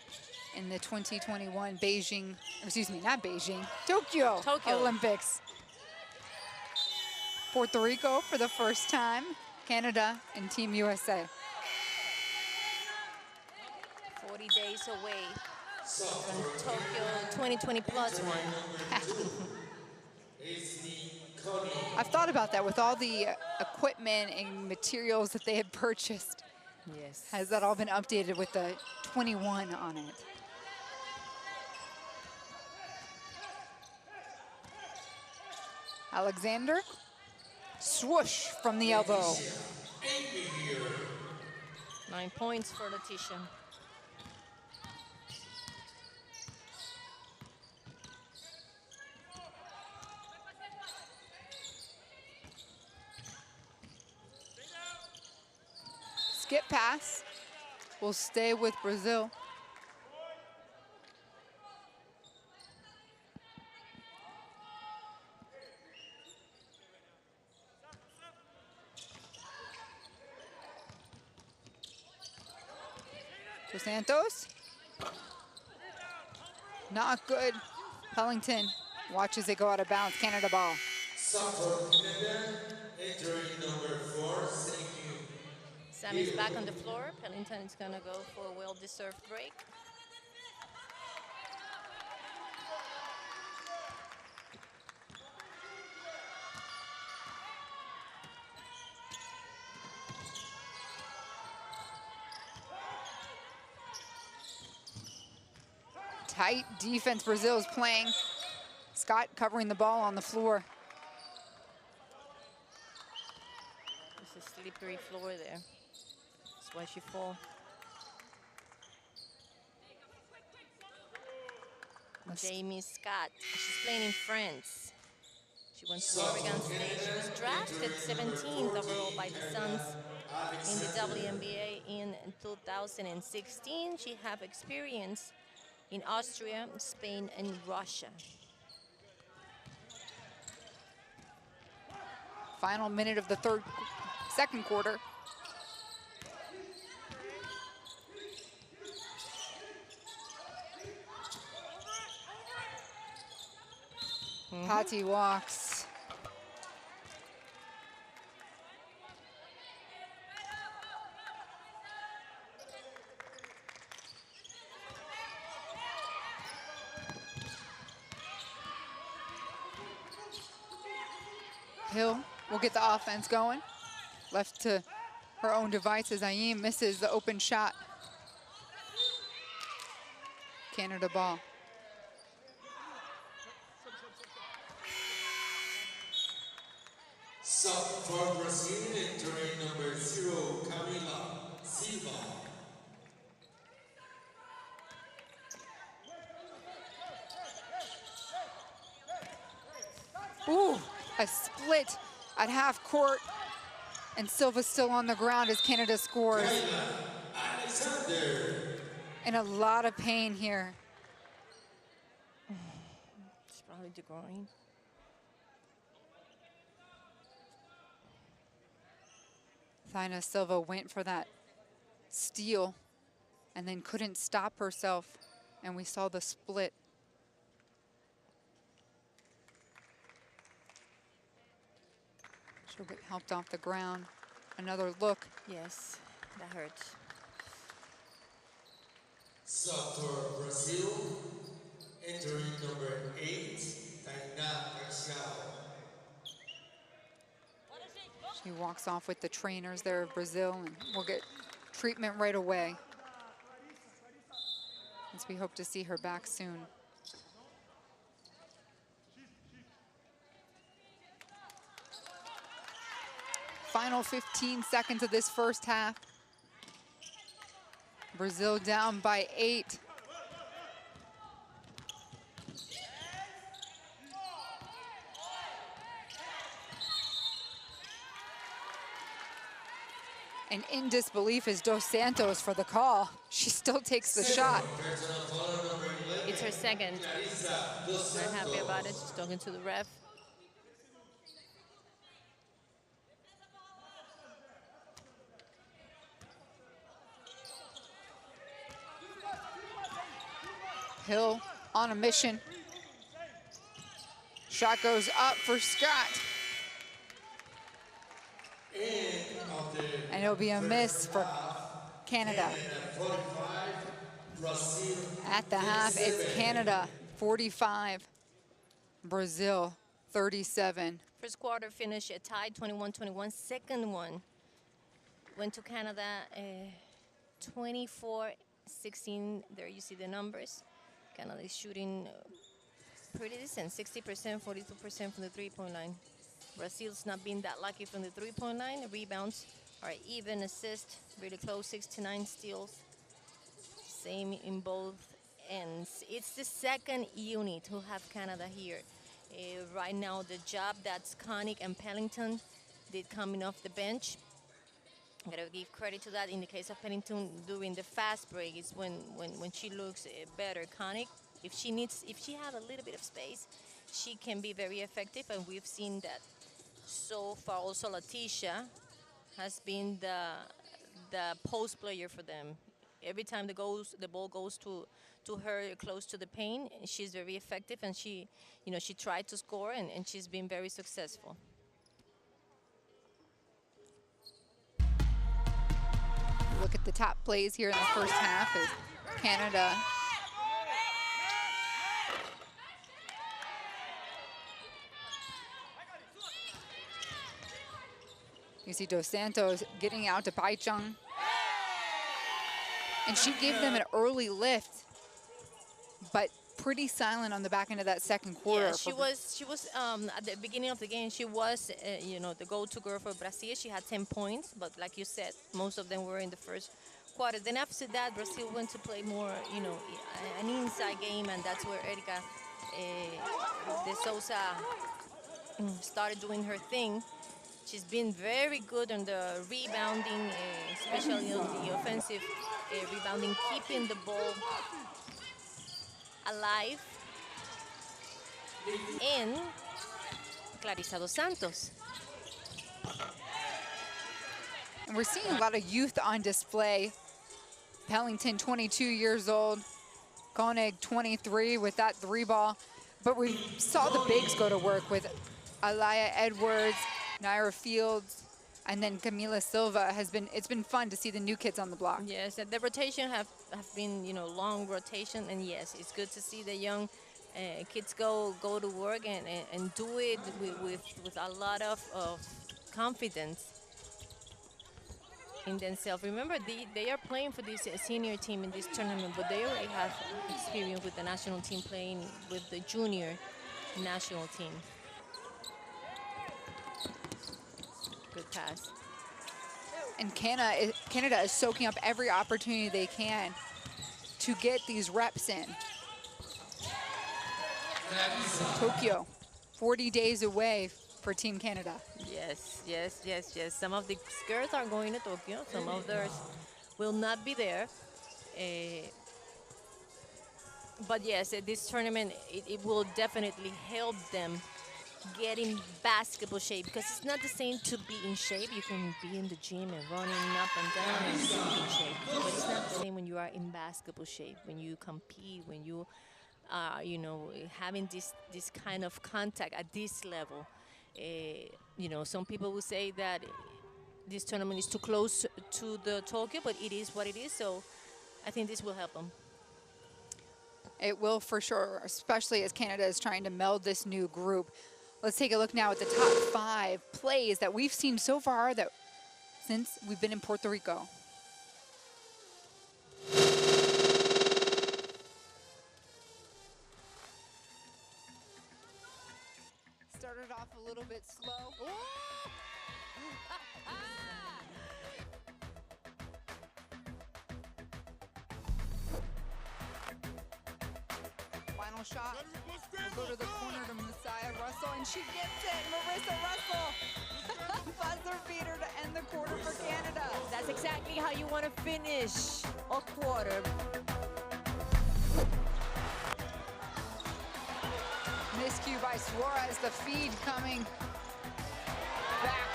in the 2021 Tokyo Olympics. Puerto Rico for the first time, Canada and Team USA.
40 days away from Tokyo 2020 plus one.
I've thought about that with all the equipment and materials that they had purchased.
Yes.
Has that all been updated with the 21 on it? Alexander, swoosh from the elbow.
9 points for Letitia.
Skip pass will stay with Brazil. Dos Santos. Not good. Pellington watches it go out of bounds. Canada ball.
For Canada, entering number 4, thank you.
Sammy's back on the floor. Pellington is going to go for a well-deserved break.
Tight defense Brazil is playing. Scott covering the ball on the floor.
It's a slippery floor there. That's why she fall. Jamie Scott. She's playing in France. She went to Oregon State. She was drafted 17th overall by the Suns in the WNBA in 2016. She have experience in Austria, Spain, and Russia.
Final minute of the second quarter. Patty walks. Hill will get the offense going. Left to her own devices. Ayin misses the open shot. Canada ball.
Sub for Brazil, entering number 0, Camila Silva.
Ooh, a split at half court. And Silva's still on the ground as Canada scores. In a lot of pain here.
It's probably the groin.
Thyna Silva went for that steal and then couldn't stop herself. And we saw the split. She'll get helped off the ground. Another look.
Yes, that hurts.
Sub for Brazil, entering number 8, Tainá Garcia.
She walks off with the trainers there of Brazil and will get treatment right away. As we hope to see her back soon. Final 15 seconds of this first half. Brazil down by 8. And in disbelief is Dos Santos for the call. She still takes the shot.
It's her second. Not happy about it. She's talking to the ref.
Hill on a mission. Shot goes up for Scott. And it'll be a miss for Canada. At the half, it's Canada 45, Brazil 37.
First quarter finish tied 21-21. Second one went to Canada 24-16. There you see the numbers. Canada is shooting pretty decent, 60%, 42% from the three-point line. Brazil's not been that lucky from the three-point line. The rebounds are even, assist, really close, 6 to 9 steals. Same in both ends. It's the second unit who have Canada here. Right now, the job that's Connick and Pellington did coming off the bench. I'm gonna give credit to that. In the case of Pellington, during the fast break is when she looks better. Connick, if she has a little bit of space, she can be very effective, and we've seen that so far. Also, Leticia has been the post player for them. every time the ball goes to her close to the paint, she's very effective, and she tried to score, and she's been very successful.
Look at the top plays here in the first half as Canada you see Dos Santos getting out to Bai Chung. And she gave them an early lift, but pretty silent on the back end of that second quarter.
Yeah, she was at the beginning of the game, she was the go-to girl for Brazil. She had 10 points, but like you said, most of them were in the first quarter. Then after that, Brazil went to play more, an inside game, and that's where Erika de Souza started doing her thing. She's been very good on the rebounding, especially on the offensive rebounding, keeping the ball alive. And Clarissa Dos Santos.
And we're seeing a lot of youth on display. Pellington, 22 years old. Koenig, 23 with that 3-ball. But we saw the bigs go to work with Alaya Edwards, Naira Fields, and then Camila Silva. It's been fun to see the new kids on the block.
Yes, the rotation have been, long rotation, and yes, it's good to see the young kids go to work and do it with a lot of confidence in themselves. Remember, they are playing for this senior team in this tournament, but they already have experience with the national team playing with the junior national team. Good pass.
And Canada is soaking up every opportunity they can to get these reps in. Tokyo, 40 days away for Team Canada.
Yes. Some of the girls are going to Tokyo. Some of theirs will not be there. But yes, this tournament, it will definitely help them get in basketball shape, because it's not the same to be in shape. You can be in the gym and running up and down and still be in shape, but it's not the same when you are in basketball shape, when you compete, when you having this kind of contact at this level. Some people will say that this tournament is too close to the Tokyo, but it is what it is, so I think this will help them.
It will for sure, especially as Canada is trying to meld this new group. Let's take a look now at the top 5 plays that we've seen so far since we've been in Puerto Rico. Started off a little bit slow. Final shot will go to the corner to Messiah Russell, and she gets it. Marissa Russell, buzzer beater to end the quarter for Canada.
That's exactly how you want to finish a quarter.
Miscue by Suarez, the feed coming back.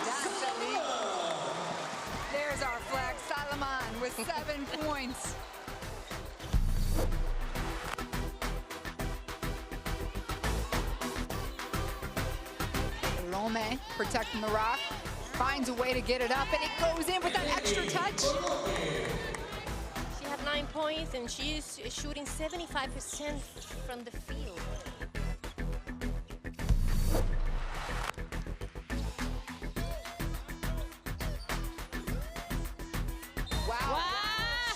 That's illegal. There's our flag. Salaman with 7 points. Lome protecting the rock, finds a way to get it up, and it goes in with that extra touch.
She had 9 points, and she's shooting 75% from the field.
Wow.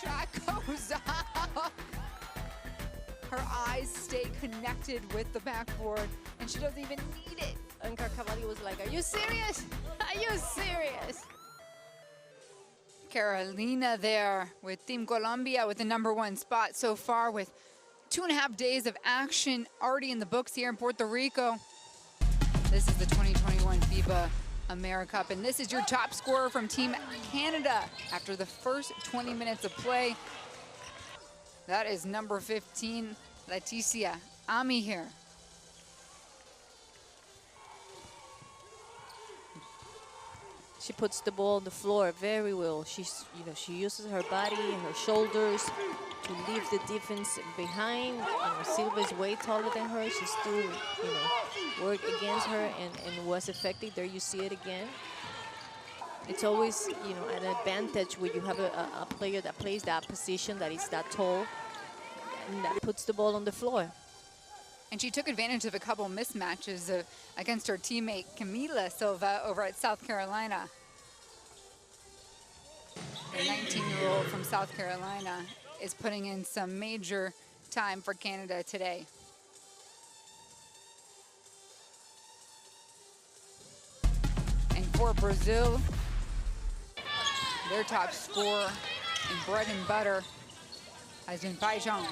Shot goes up. Her eyes stay connected with the backboard, and she doesn't even need it.
And Cavalli was like, "Are you serious? Are you serious?"
Carolina there with Team Colombia with the #1 spot so far, with 2.5 days of action already in the books here in Puerto Rico. This is the 2021 FIBA AmeriCup, and this is your top scorer from Team Canada after the first 20 minutes of play. That is number 15, Leticia Ami here.
She puts the ball on the floor very well. She's, you know, she uses her body and her shoulders to leave the defense behind. You know, Silva's way taller than her. She still, you know, worked against her and was effective. There you see it again. It's always, you know, an advantage when you have a player that plays that position, that is that tall, and that puts the ball on the floor.
And she took advantage of a couple mismatches against her teammate Camila Silva over at South Carolina. The 19-year-old from South Carolina is putting in some major time for Canada today. And for Brazil, their top scorer in bread and butter has been Paixão.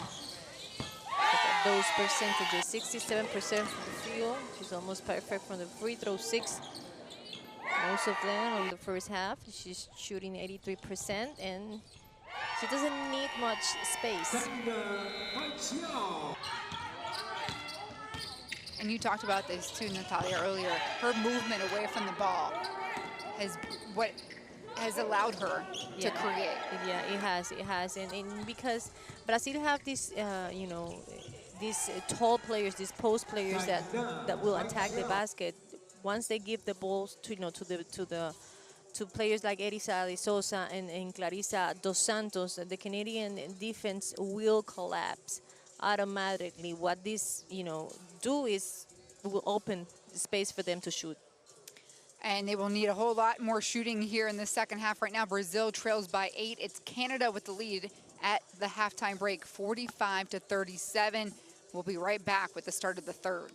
Those percentages, 67% from the field. She's almost perfect from the free throw, 6. Most of them on the first half. She's shooting 83%, and she doesn't need much space.
And you talked about this too, Natalia, earlier. Her movement away from the ball has allowed her to create.
Yeah, it has. And because Brazil have this, you know, these tall players, these post players that will attack the basket. Once they give the balls to, you know, to players like Erisa de Sosa and Clarissa Dos Santos, the Canadian defense will collapse automatically. What this, you know, do is will open space for them to shoot.
And they will need a whole lot more shooting here in the second half. Right now, Brazil trails by 8. It's Canada with the lead at the halftime break, 45-37. We'll be right back with the start of the third.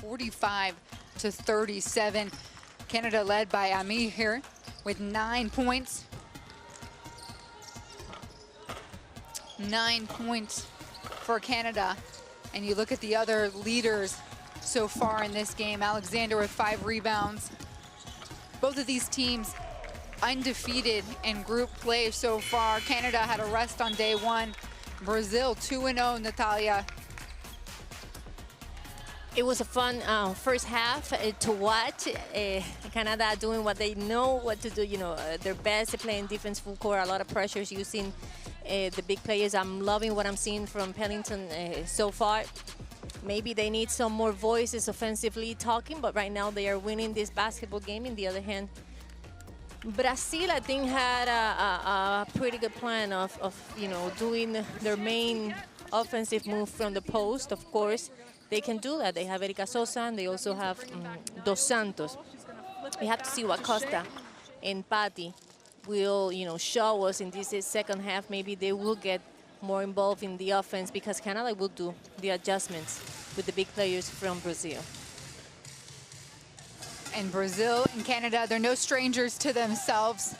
Brazil 45-37. Canada led by Ami here with 9 points. 9 points for Canada. And you look at the other leaders so far in this game. Alexander with 5 rebounds. Both of these teams undefeated in group play so far. Canada had a rest on day 1. Brazil 2-0, Natalia.
It was a fun first half to watch. Canada doing what they know what to do, their best, playing defense full court, a lot of pressures using the big players. I'm loving what I'm seeing from Pellington so far. Maybe they need some more voices offensively talking, but right now they are winning this basketball game. On the other hand, Brazil, I think, had a pretty good plan of doing their main offensive move from the post. Of course, they can do that. They have Erika Sosa, and they also have Dos Santos. We have to see what Costa and Patty will, show us in this second half. Maybe they will get more involved in the offense because Canada will do the adjustments with the big players from Brazil.
And Brazil and Canada, they're no strangers to themselves.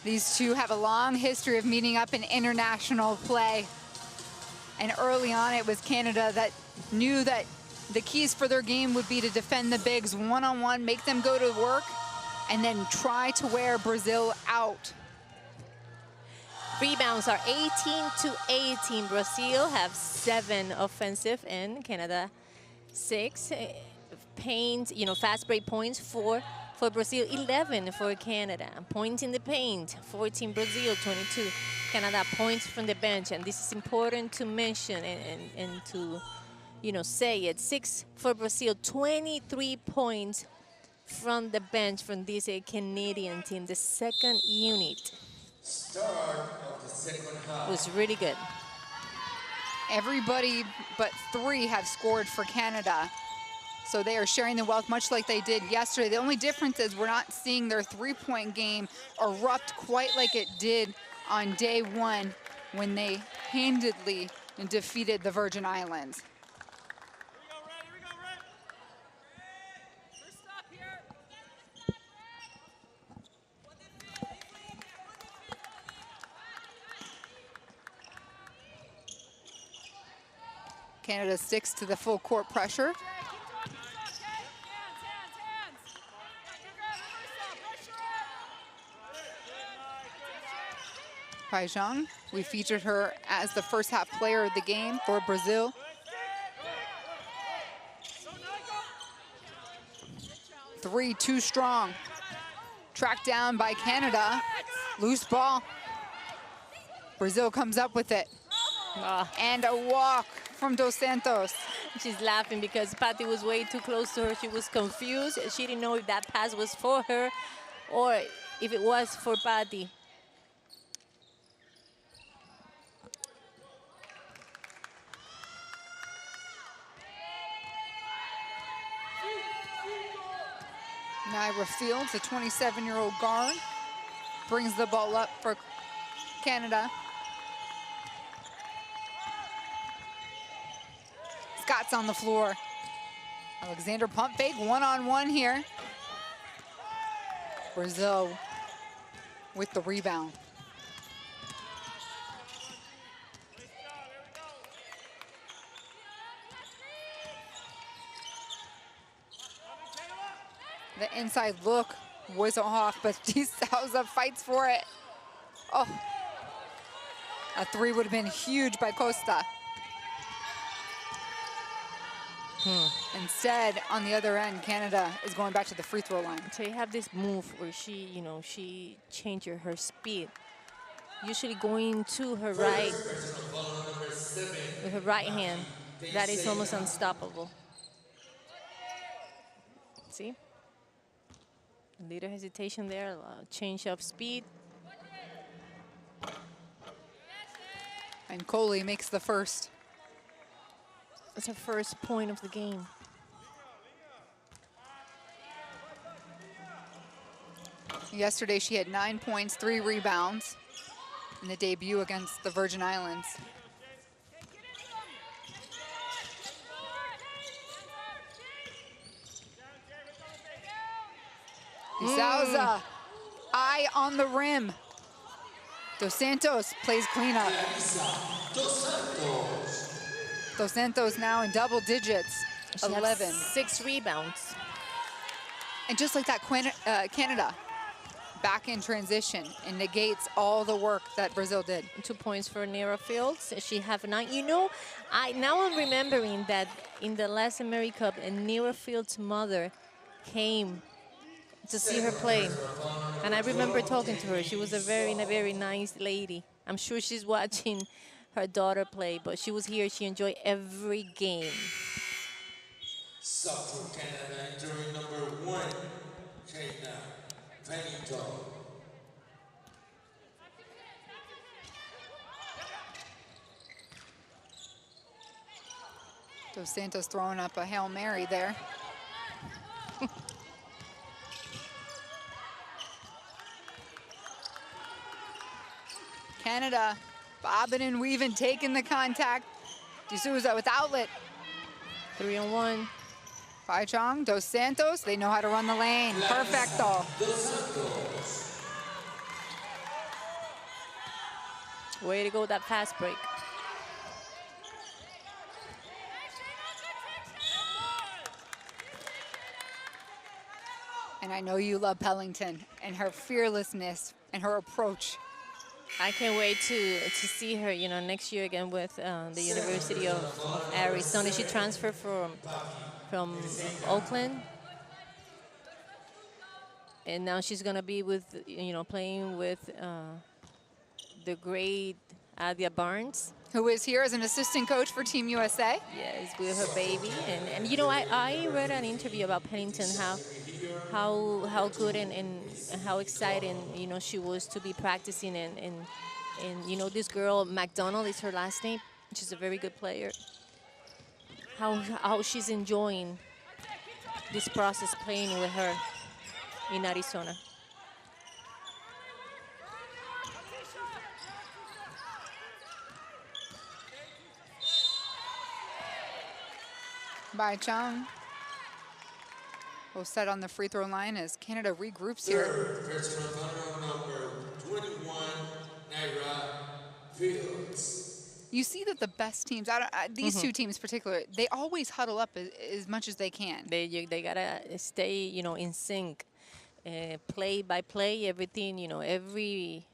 These two have a long history of meeting up in international play. And early on, it was Canada that knew that the keys for their game would be to defend the bigs one-on-one, make them go to work, and then try to wear Brazil out.
Rebounds are 18-18. Brazil have 7 offensive and Canada 6. Paint, fast break points for Brazil, 11 for Canada. Points in the paint, 14 Brazil, 22 Canada. Points from the bench, and this is important to mention and to, say it. 6 for Brazil, 23 points from the bench from this Canadian team. The second unit
Start of the second half.
was really good.
Everybody but 3 have scored for Canada. So they are sharing the wealth much like they did yesterday. The only difference is we're not seeing their 3-point game erupt quite like it did on day 1 when they handedly defeated the Virgin Islands. Canada sticks to the full court pressure. Paijong, we featured her as the first half player of the game for Brazil. Three, too strong. Tracked down by Canada. Loose ball. Brazil comes up with it. And a walk from Dos Santos.
She's laughing because Patty was way too close to her. She was confused. She didn't know if that pass was for her or if it was for Patty.
Naira Fields, a 27-year-old guard, brings the ball up for Canada. Scott's on the floor. Alexander pump fake, one-on-one here. Brazil with the rebound. The inside look was off, but Sousa fights for it. Oh, a 3 would have been huge by Costa. Instead, on the other end, Canada is going back to the free throw line.
So you have this move where she, she changes her speed. Usually going to her right, with her right hand. That is almost unstoppable. See? A little hesitation there, a change of speed.
And Coley makes the first.
That's her first point of the game.
Yesterday, she had 9 points, 3 rebounds in the debut against the Virgin Islands. Souza, eye on the rim. Dos Santos plays cleanup. Dos Santos now in double digits,
She
11.
has 6 rebounds.
And just like that, Canada back in transition and negates all the work that Brazil did.
2 points for Nera Fields. She have 9. You know, now I'm remembering that in the last AmeriCup, Nera Fields' mother came to see her play. And I remember talking to her. She was a very nice lady. I'm sure she's watching her daughter play, but she was here. She enjoyed every game.
Sub from Canada entering number 1, China, Benito.
Dos Santos throwing up a Hail Mary there. Canada bobbing and weaving, taking the contact. D'Souza with outlet.
3-on-1.
Pai Chong, Dos Santos, they know how to run the lane. Perfecto.
Way to go, that fast break.
And I know you love Pellington and her fearlessness and her approach.
I can't wait to see her, you know, next year again with the University of Arizona. She transferred from Oakland, and now she's gonna be with, you know, playing with the great Adia Barnes,
who is here as an assistant coach for Team USA.
Yes, with her baby, and you know, I read an interview about Pennington, how good and how exciting, you know, she was to be practicing, and you know, this girl McDonald is her last name. She's a very good player. How she's enjoying this process playing with her in Arizona.
Bai Chong will set on the free throw line as Canada regroups here.
First front number 21, Naira Fields.
You see that the best teams, these two teams in particular, they always huddle up as much as they can.
They gotta stay, you know, in sync, play by play, everything, you know, every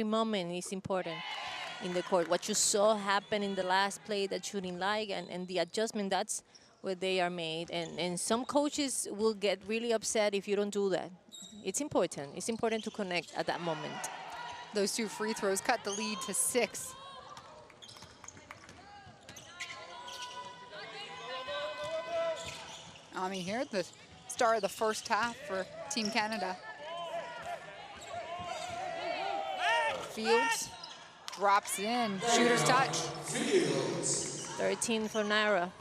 moment is important in the court. What you saw happen in the last play that you didn't like, and the adjustment, that's where they are made. And some coaches will get really upset if you don't do that. It's important. It's important to connect at that moment.
Those 2 free throws cut the lead to 6. Ami here, the star of the first half for Team Canada. Fields drops in, shooter's touch.
13 for Naira.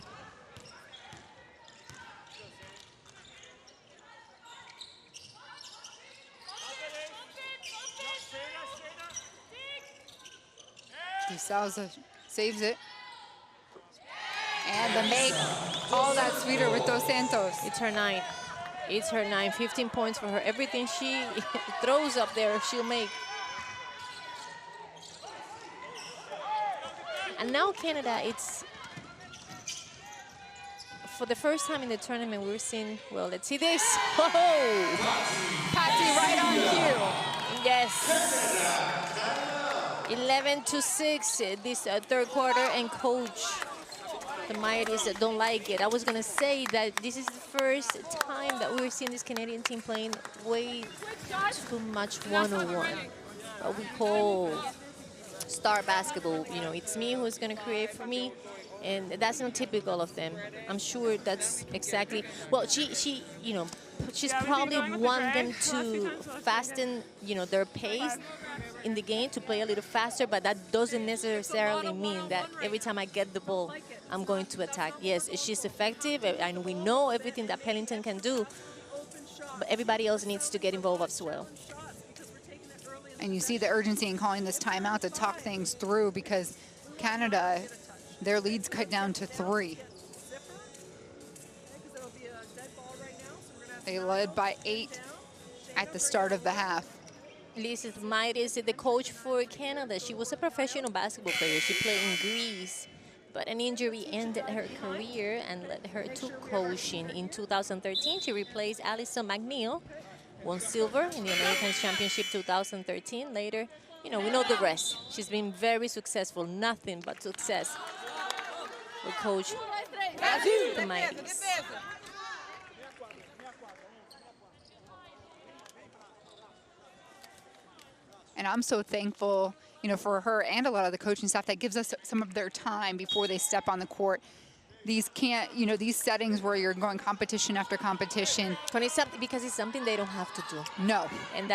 Souza saves it. And the make, all that sweeter with Dos Santos.
It's her 9. It's her 9. 15 points for her. Everything she throws up there, she'll make. And now Canada, it's for the first time in the tournament, we're seeing, well, let's see this. Oh!
Patsy right on cue.
Yes. 11-6 this third quarter, and coach, the Mighties don't like it. I was going to say that this is the first time that we're seeing this Canadian team playing way too much one-on-one. What we call star basketball. You know, it's me who's going to create for me, and that's not typical of them. I'm sure that's exactly, well, she you know, she's probably want them to fasten, you know, their pace in the game, to play a little faster, but that doesn't necessarily mean that every time I get the ball, I'm going to attack. Yes, she's effective, and we know everything that Pellington can do, but everybody else needs to get involved as well.
And you see the urgency in calling this timeout to talk things through, because Canada, their lead's cut down to 3. They led by 8 at the start of the half.
Lisa Might is the coach for Canada. She was a professional basketball player. She played in Greece, but an injury ended her career and led her to coaching. In 2013, she replaced Alison McNeil, won silver in the American Championship 2013. Later, we know the rest. She's been very successful, nothing but success with Coach Mites.
And I'm so thankful, for her and a lot of the coaching staff that gives us some of their time before they step on the court. These these settings where you're going competition after competition.
Because it's something they don't have to do.
No.
And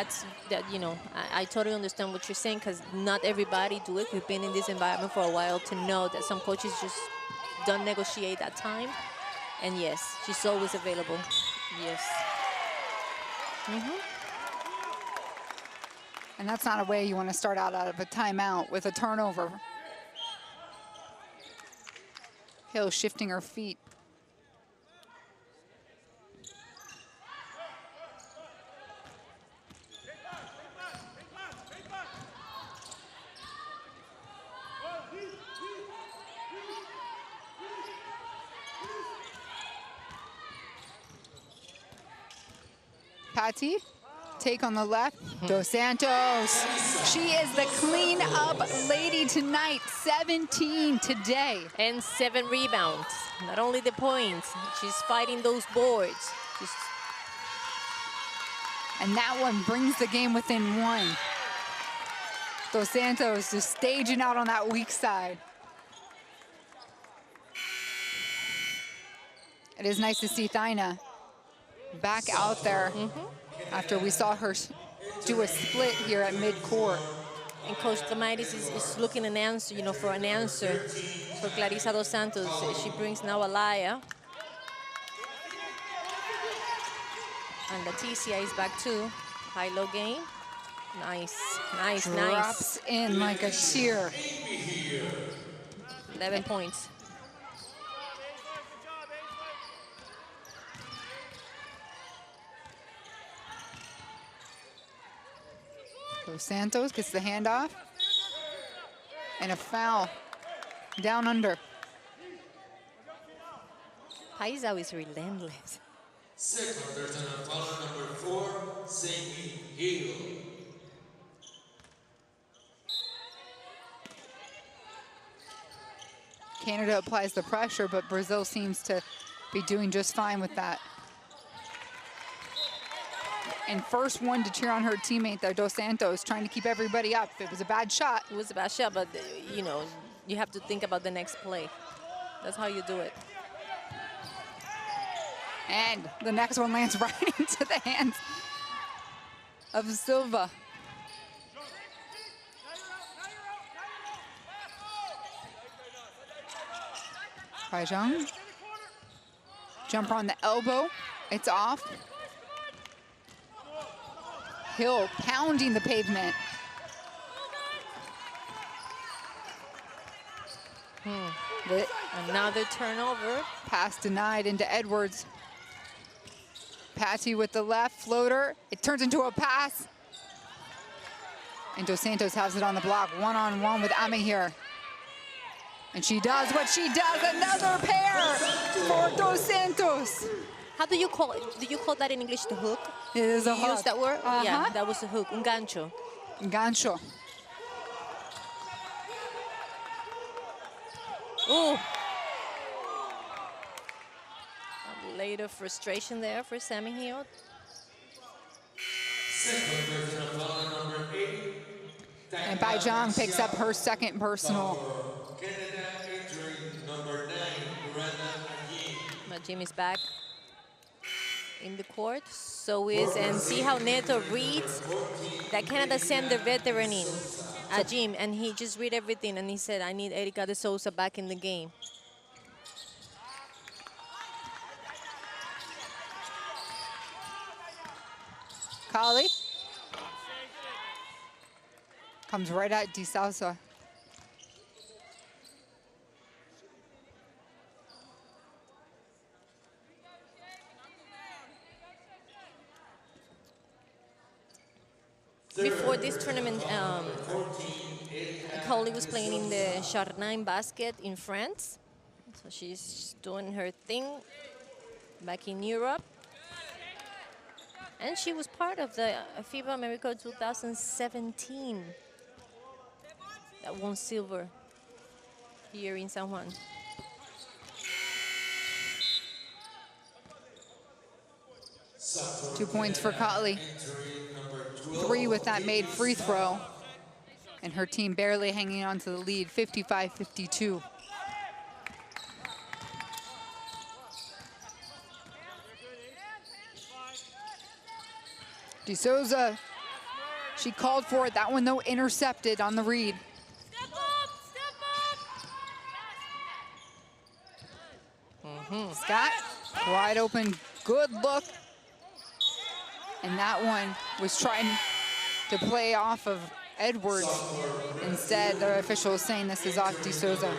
I totally understand what you're saying, because not everybody do it. We've been in this environment for a while to know that some coaches just don't negotiate that time. And yes, she's always available. Yes.
And that's not a way you want to start out of a timeout with a turnover. Hill shifting her feet. Patty, take on the left. Dos Santos. She is the clean-up lady tonight. 17 today.
And 7 rebounds. Not only the points, she's fighting those boards.
And that one brings the game within 1. Dos Santos just staging out on that weak side. It is nice to see Thyna back out there after we saw her do a split here at midcourt.
And Coach Tamaitis is looking for an answer for Clarissa Dos Santos. She brings now Alaya. And Leticia is back too. High-low game. Nice.
Drops in like a tear.
11 points.
Dos Santos gets the handoff. And a foul. Down under.
Paisao is relentless.
Second, there's an foul number 4, Sammy Hill.
Canada applies the pressure, but Brazil seems to be doing just fine with that. And first one to cheer on her teammate there, Dos Santos, trying to keep everybody up. It was a bad shot.
It was a bad shot, but you have to think about the next play. That's how you do it.
And the next one lands right into the hands of Silva. Baijang. Jumper on the elbow. It's off. Hill pounding the pavement.
Another turnover.
Pass denied into Edwards. Patty with the left floater. It turns into a pass. And Dos Santos has it on the block, one-on-one with Ame here. And she does what she does, another pair for Dos Santos.
How do you call it? Do you call that in English the hook?
It is a
You
hook.
use that word? Yeah, that was a hook, un gancho.
Gancho.
Ooh. A later frustration there for Sammy Hill.
Second, there's an foul number 8.
And Baijang picks up her second personal.
Canada entering number 9, Miranda
Jim is back in the court. So and see how Neto reads that Canada sent the veteran in, Jim, and he just read everything and he said, I need Erika de Souza back in the game.
Kali comes right at De Souza.
before this tournament, Coley was playing in the Charnain basket in France. So she's doing her thing back in Europe. And she was part of the FIBA AmeriCup 2017 that won silver here in San Juan.
Two points for Cotley. 3 with that made free throw. And her team barely hanging on to the lead, 55-52. DeSouza, she called for it. That one, though, intercepted on the read. Scott, wide open, good look. And that one was trying to play off of Edwards. Instead, the official is saying this is off DeSouza.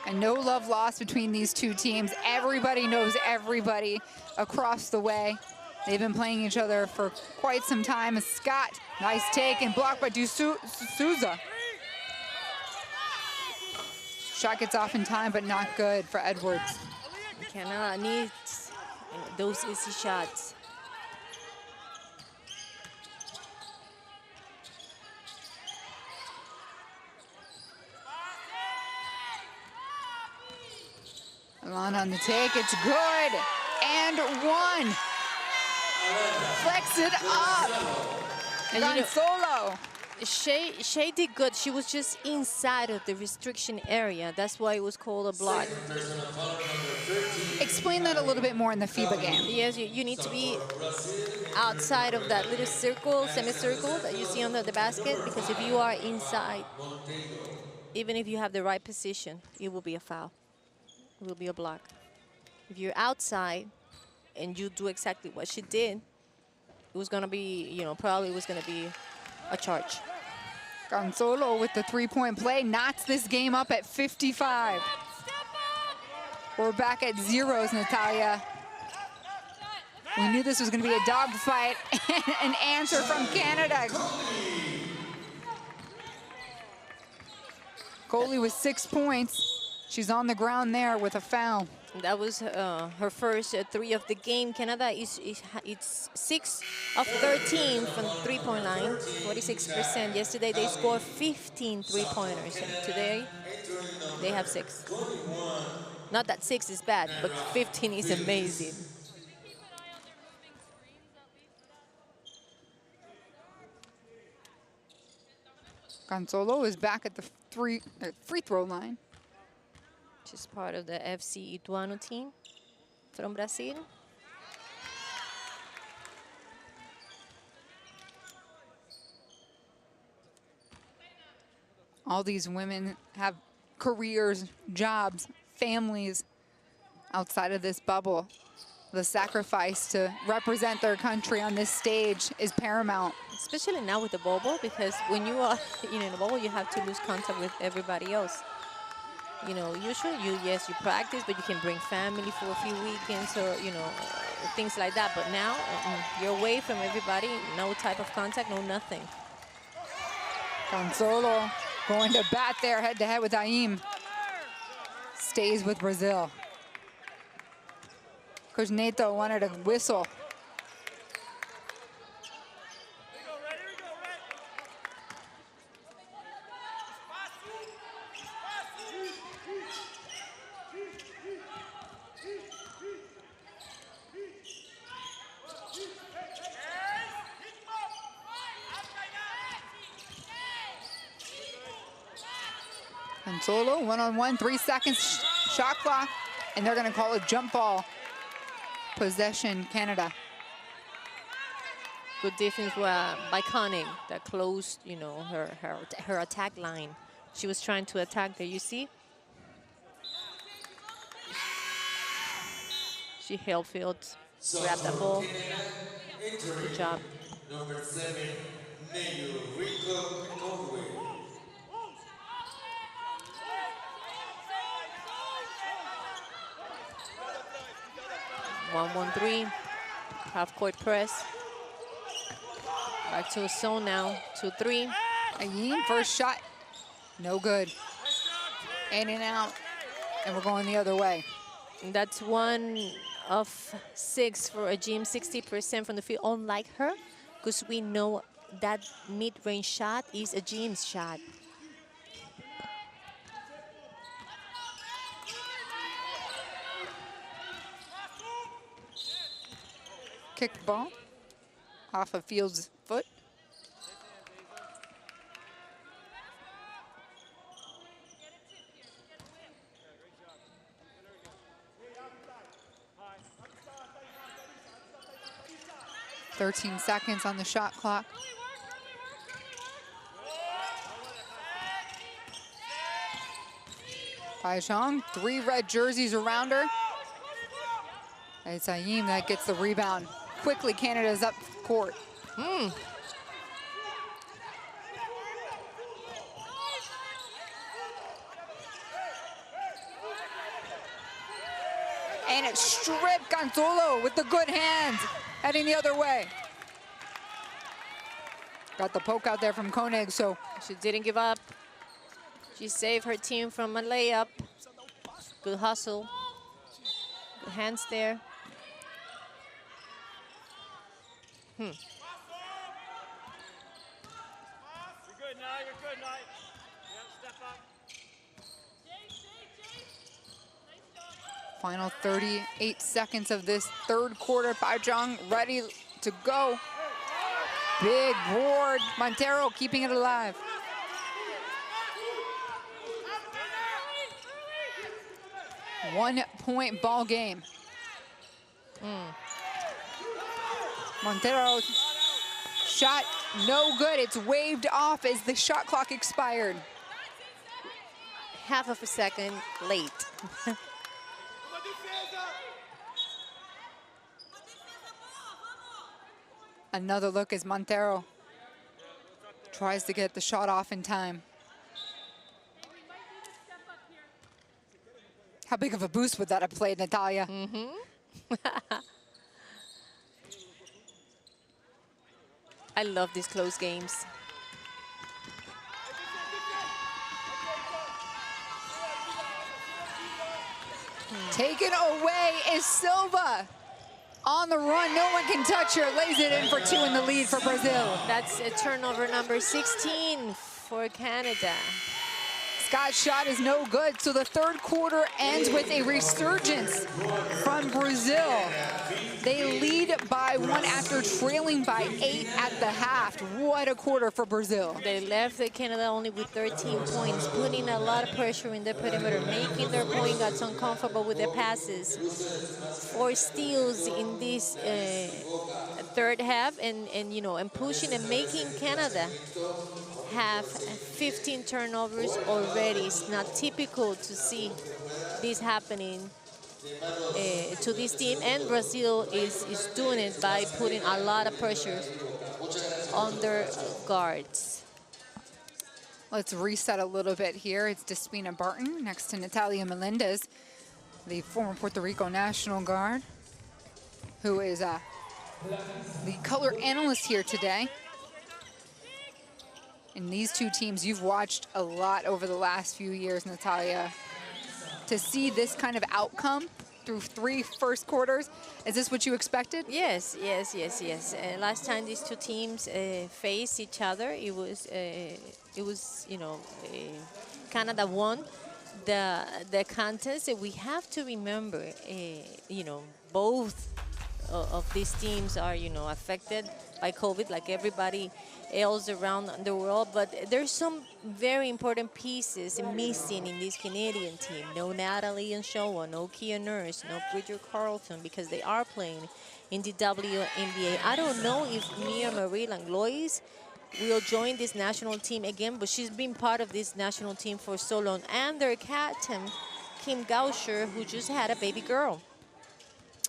And no love lost between these two teams. Everybody knows everybody across the way. They've been playing each other for quite some time. Scott, nice take and blocked by DeSouza. Shot gets off in time, but not good for Edwards.
Canada needs those easy shots.
Alana on the take, it's good. And one. Flex it up.
And
Gonzalo.
Shay did good. She was just inside of the restriction area. That's why it was called a block.
Explain that a little bit more in the FIBA game.
Yes, you need to be outside of that little circle, semicircle that you see under the basket, because if you are inside, even if you have the right position, it will be a foul. It will be a block. If you're outside and you do exactly what she did, it was going to be, probably it was going to be a charge.
Gonzalo with the three-point play knots this game up at 55. We're back at zeros, Natalia. We knew this was going to be a dogfight. An answer from Canada. Coley with 6 points. She's on the ground there with a foul.
That was her first 3 of the game. Canada it's 6 of 13 from the three-point line, 46%. Yesterday they scored 15 three-pointers, and today they have 6. Not that 6 is bad, but 15 is amazing.
Gonzalo is back at the free throw line.
She's part of the FC Ituano team from Brazil.
All these women have careers, jobs, families outside of this bubble. The sacrifice to represent their country on this stage is paramount.
Especially now with the bubble, because when you are in a bubble, you have to lose contact with everybody else. Usually you practice, but you can bring family for a few weekends or, things like that. But now you're away from everybody, no type of contact, no nothing.
Gonzalo going to bat there head-to-head with Aim. Stays with Brazil. Coach Neto wanted a whistle. Gonzalo, one-on-one, 3 seconds shot clock, and they're gonna call a jump ball. Possession, Canada.
Good defense by Conning that closed, her attack line. She was trying to attack there, you see? She held field, grabbed that ball. Good job.
Number 7, Rico Conway.
1-1-3. Half-court press. Back to a zone now. 2-3.
Ayim, first shot. No good. In and out. And we're going the other way.
And that's 1 of 6 for Ajim, 60% from the field, unlike her, because we know that mid-range shot is Ajim's shot.
Kick ball off of Fields' foot. "13 seconds on the shot clock. Paijong, 3 red jerseys around her. It's Ayim that gets the rebound. Quickly, Canada's up court. And it's stripped. Gonzalo with the good hands, heading the other way. Got the poke out there from Koenig, so
She didn't give up. She saved her team from a layup. Good hustle. Good hands there.
You're good now, you're good now. Yeah, step up.
final 38 seconds of this third quarter. Paijong ready to go. Big board. Montero keeping it alive. One-point ball game. Montero shot no good. It's waved off as the shot clock expired.
Half of a second late.
Another look as Montero tries to get the shot off in time. How big of a boost would that have played, Natalia?
I love these close games.
Taken away is Silva. On the run, no one can touch her. Lays it in for 2 in the lead for Brazil.
That's a turnover number 16 for Canada.
Scott's shot is no good, so the third quarter ends with a resurgence from Brazil. They lead by 1 after trailing by 8 at the half. What a quarter for Brazil.
They left Canada only with 13 points, putting a lot of pressure in the perimeter, making their point guards uncomfortable with their passes. 4 steals in this third half, and pushing and making Canada have 15 turnovers already. It's not typical to see this happening to this team, and Brazil is doing it by putting a lot of pressure on their guards.
Let's reset a little bit here. It's Despina Barton next to Natalia Melendez, the former Puerto Rico National Guard, who is the color analyst here today. And these two teams you've watched a lot over the last few years, Natalia. To see this kind of outcome through 3 first quarters, is this what you expected?
Yes. Last time these two teams faced each other, it was Canada won the contest. We have to remember, both of these teams are affected by COVID, like everybody else around the world, but there's some very important pieces missing in this Canadian team. No Natalie and Showa, no Kia Nurse, no Bridger Carlton, because they are playing in the WNBA. I don't know if Mia Marie Langlois will join this national team again, but she's been part of this national team for so long. And their captain, Kim Gauscher, who just had a baby girl.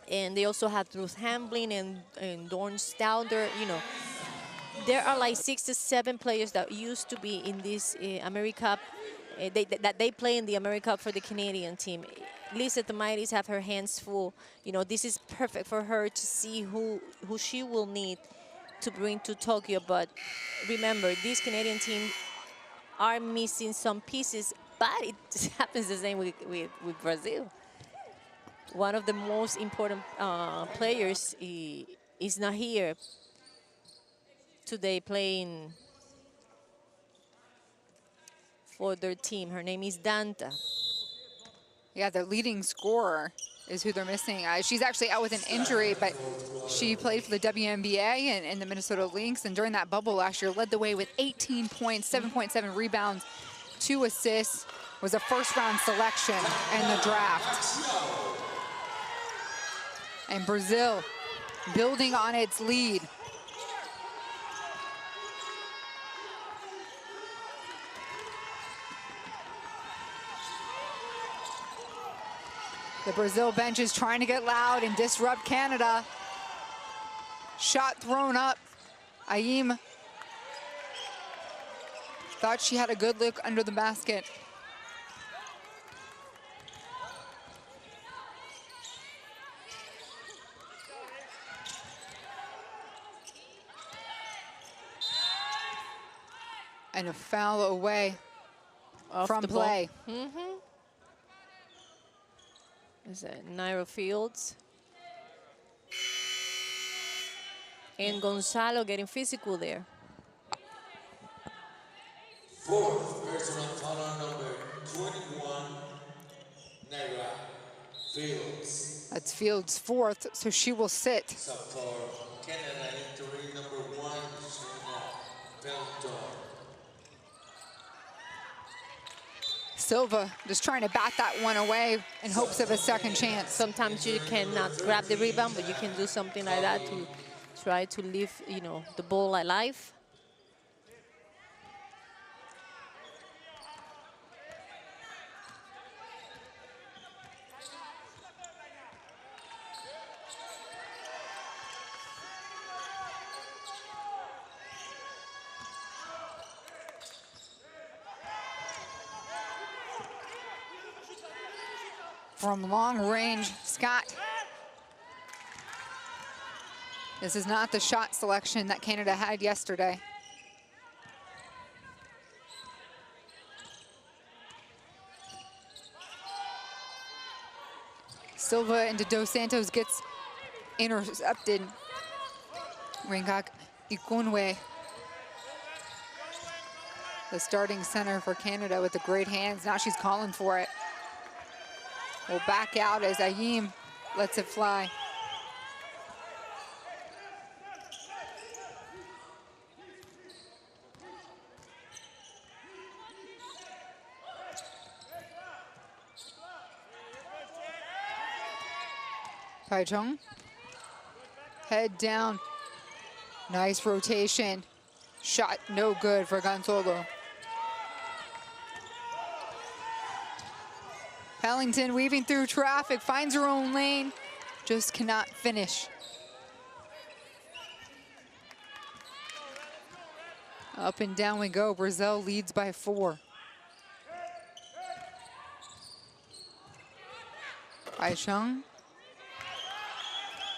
And they also have Ruth Hamblin and Dawn Stauder. There are like 6 to 7 players that used to be in this AmeriCup, that they play in the AmeriCup for the Canadian team. Lisa Tamaitis have her hands full. You know, this is perfect for her to see who she will need to bring to Tokyo. But remember, these Canadian teams are missing some pieces, but it happens the same with Brazil. One of the most important players is not here today playing for their team. Her name is Danta.
Yeah, the leading scorer is who they're missing. She's actually out with an injury, but she played for the WNBA and the Minnesota Lynx, and during that bubble last year led the way with 18 points, 7.7 rebounds, 2 assists, was a first-round selection in the draft. And Brazil building on its lead. The Brazil bench is trying to get loud and disrupt Canada. Shot thrown up. Ayim thought she had a good look under the basket. And a foul away from play.
Is it Nairo Fields? And Gonzalo getting physical there.
Fourth personal foul number 21, Naira Fields.
That's Fields' fourth, so she will sit.
So for Canada, entering number 1, Shayna Belton.
Silva just trying to bat that one away in hopes of a second chance.
Sometimes you cannot grab the rebound, but you can do something like that to try to leave, you know, the ball alive.
From long range, Scott. This is not the shot selection that Canada had yesterday. Silva into Dos Santos gets intercepted. Ringak Ikunwe, the starting center for Canada with the great hands. Now she's calling for it. Will back out as Ayim lets it fly. Paichong, head down. Nice rotation. Shot no good for Gonzalo. Pellington weaving through traffic, finds her own lane, just cannot finish. Up and down we go. Brazil leads by 4. Paixão.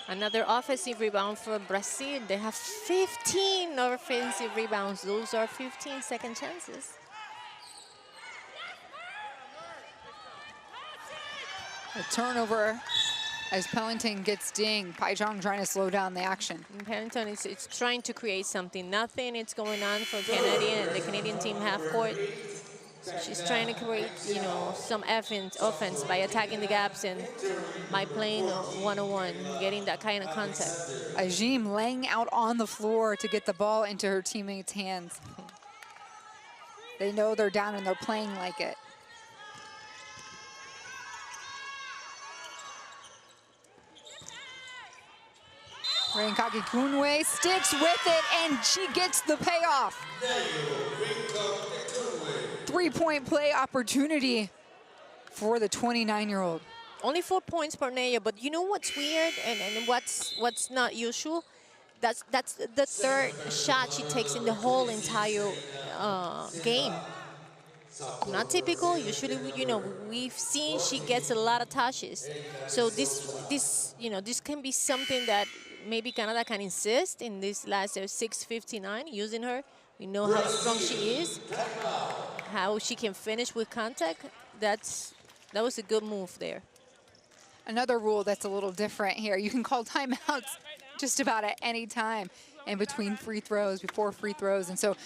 Another offensive rebound for Brazil. They have 15 offensive rebounds. Those are 15 second chances.
A turnover as Pellington gets dinged. Paixão trying to slow down the action.
And Pellington is trying to create something. Nothing is going on for the Canadian team half court. She's trying to create, you know, some offense by attacking the gaps and by playing one-on-one, getting that kind of contact.
Ajim laying out on the floor to get the ball into her teammates' hands. They know they're down and they're playing like it. Rankaki Kunwe sticks with it, and she gets the payoff. 3-point play opportunity for the 29-year-old.
Only 4 points per Naya, but you know what's weird and what's not usual? That's the third shot she takes in the whole entire game. Not typical. Usually, we've seen she gets a lot of touches. So this can be something that maybe Canada can insist in this last 6:59 using her. We know how strong she is, how she can finish with contact. That was a good move there.
Another rule that's a little different here. You can call timeouts just about at any time in between free throws, before free throws. And so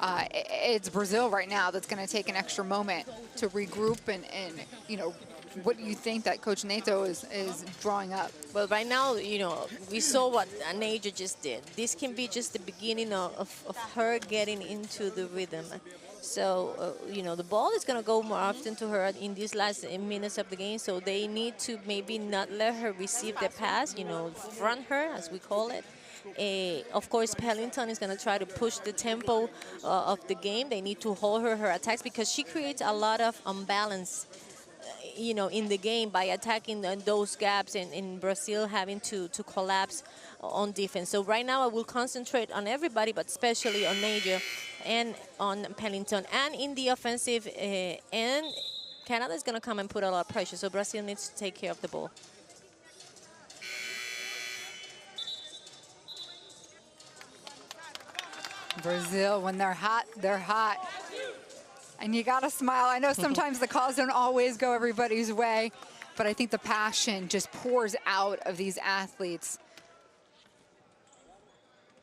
it's Brazil right now that's going to take an extra moment to regroup and what do you think that Coach Neto is drawing up?
Well, right now, we saw what Naja just did. This can be just the beginning of her getting into the rhythm. So, the ball is going to go more often to her in these last minutes of the game. So they need to maybe not let her receive the pass, front her, as we call it. Of course, Pellington is going to try to push the tempo of the game. They need to hold her attacks because she creates a lot of unbalance, in the game by attacking those gaps and in Brazil having to collapse on defense. So right now I will concentrate on everybody, but especially on Naja and on Pellington. And in the offensive end, Canada is going to come and put a lot of pressure. So Brazil needs to take care of the ball.
Brazil, when they're hot, they're hot. And you got to smile. I know sometimes the calls don't always go everybody's way, but I think the passion just pours out of these athletes.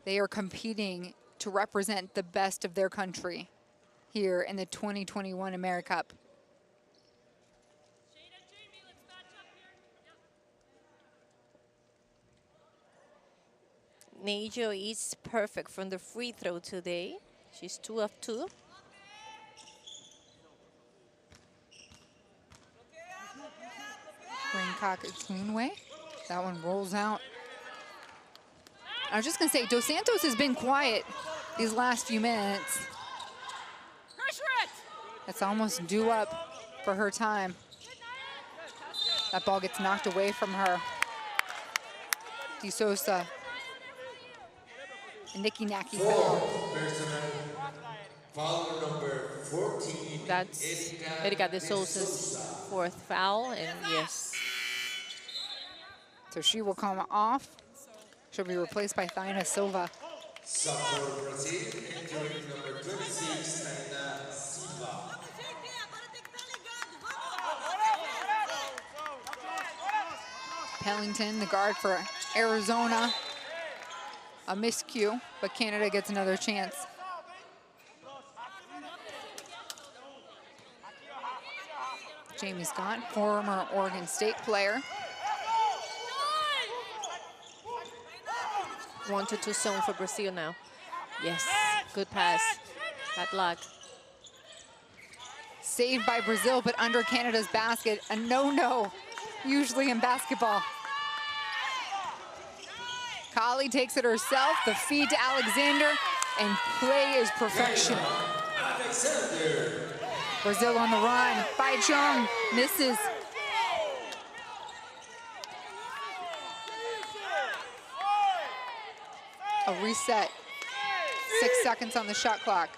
They are competing to represent the best of their country here in the 2021 AmeriCup.
Naja is perfect from the free throw today. She's 2 of 2.
Raincock Greenway. That one rolls out. I was just going to say, Dos Santos has been quiet these last few minutes. It's almost due up for her time. That ball gets knocked away from her. De Sosa. And Nikki Naki.
Foul number 14.
That's Erika De Souza's 4th foul, and yes.
So she will come off. She'll be replaced by Thaina Silva.
For Brazil, entering number 26, Taina Silva.
Pellington, the guard for Arizona. A miscue, but Canada gets another chance. Jamie Scott, former Oregon State player.
1-2 zone for Brazil now. Yes, good pass. Bad luck.
Saved by Brazil, but under Canada's basket. A no-no, usually in basketball. Kali takes it herself, the feed to Alexander, and play is perfection. Brazil on the run. Bai Chung misses. A reset. 6 seconds on the shot clock.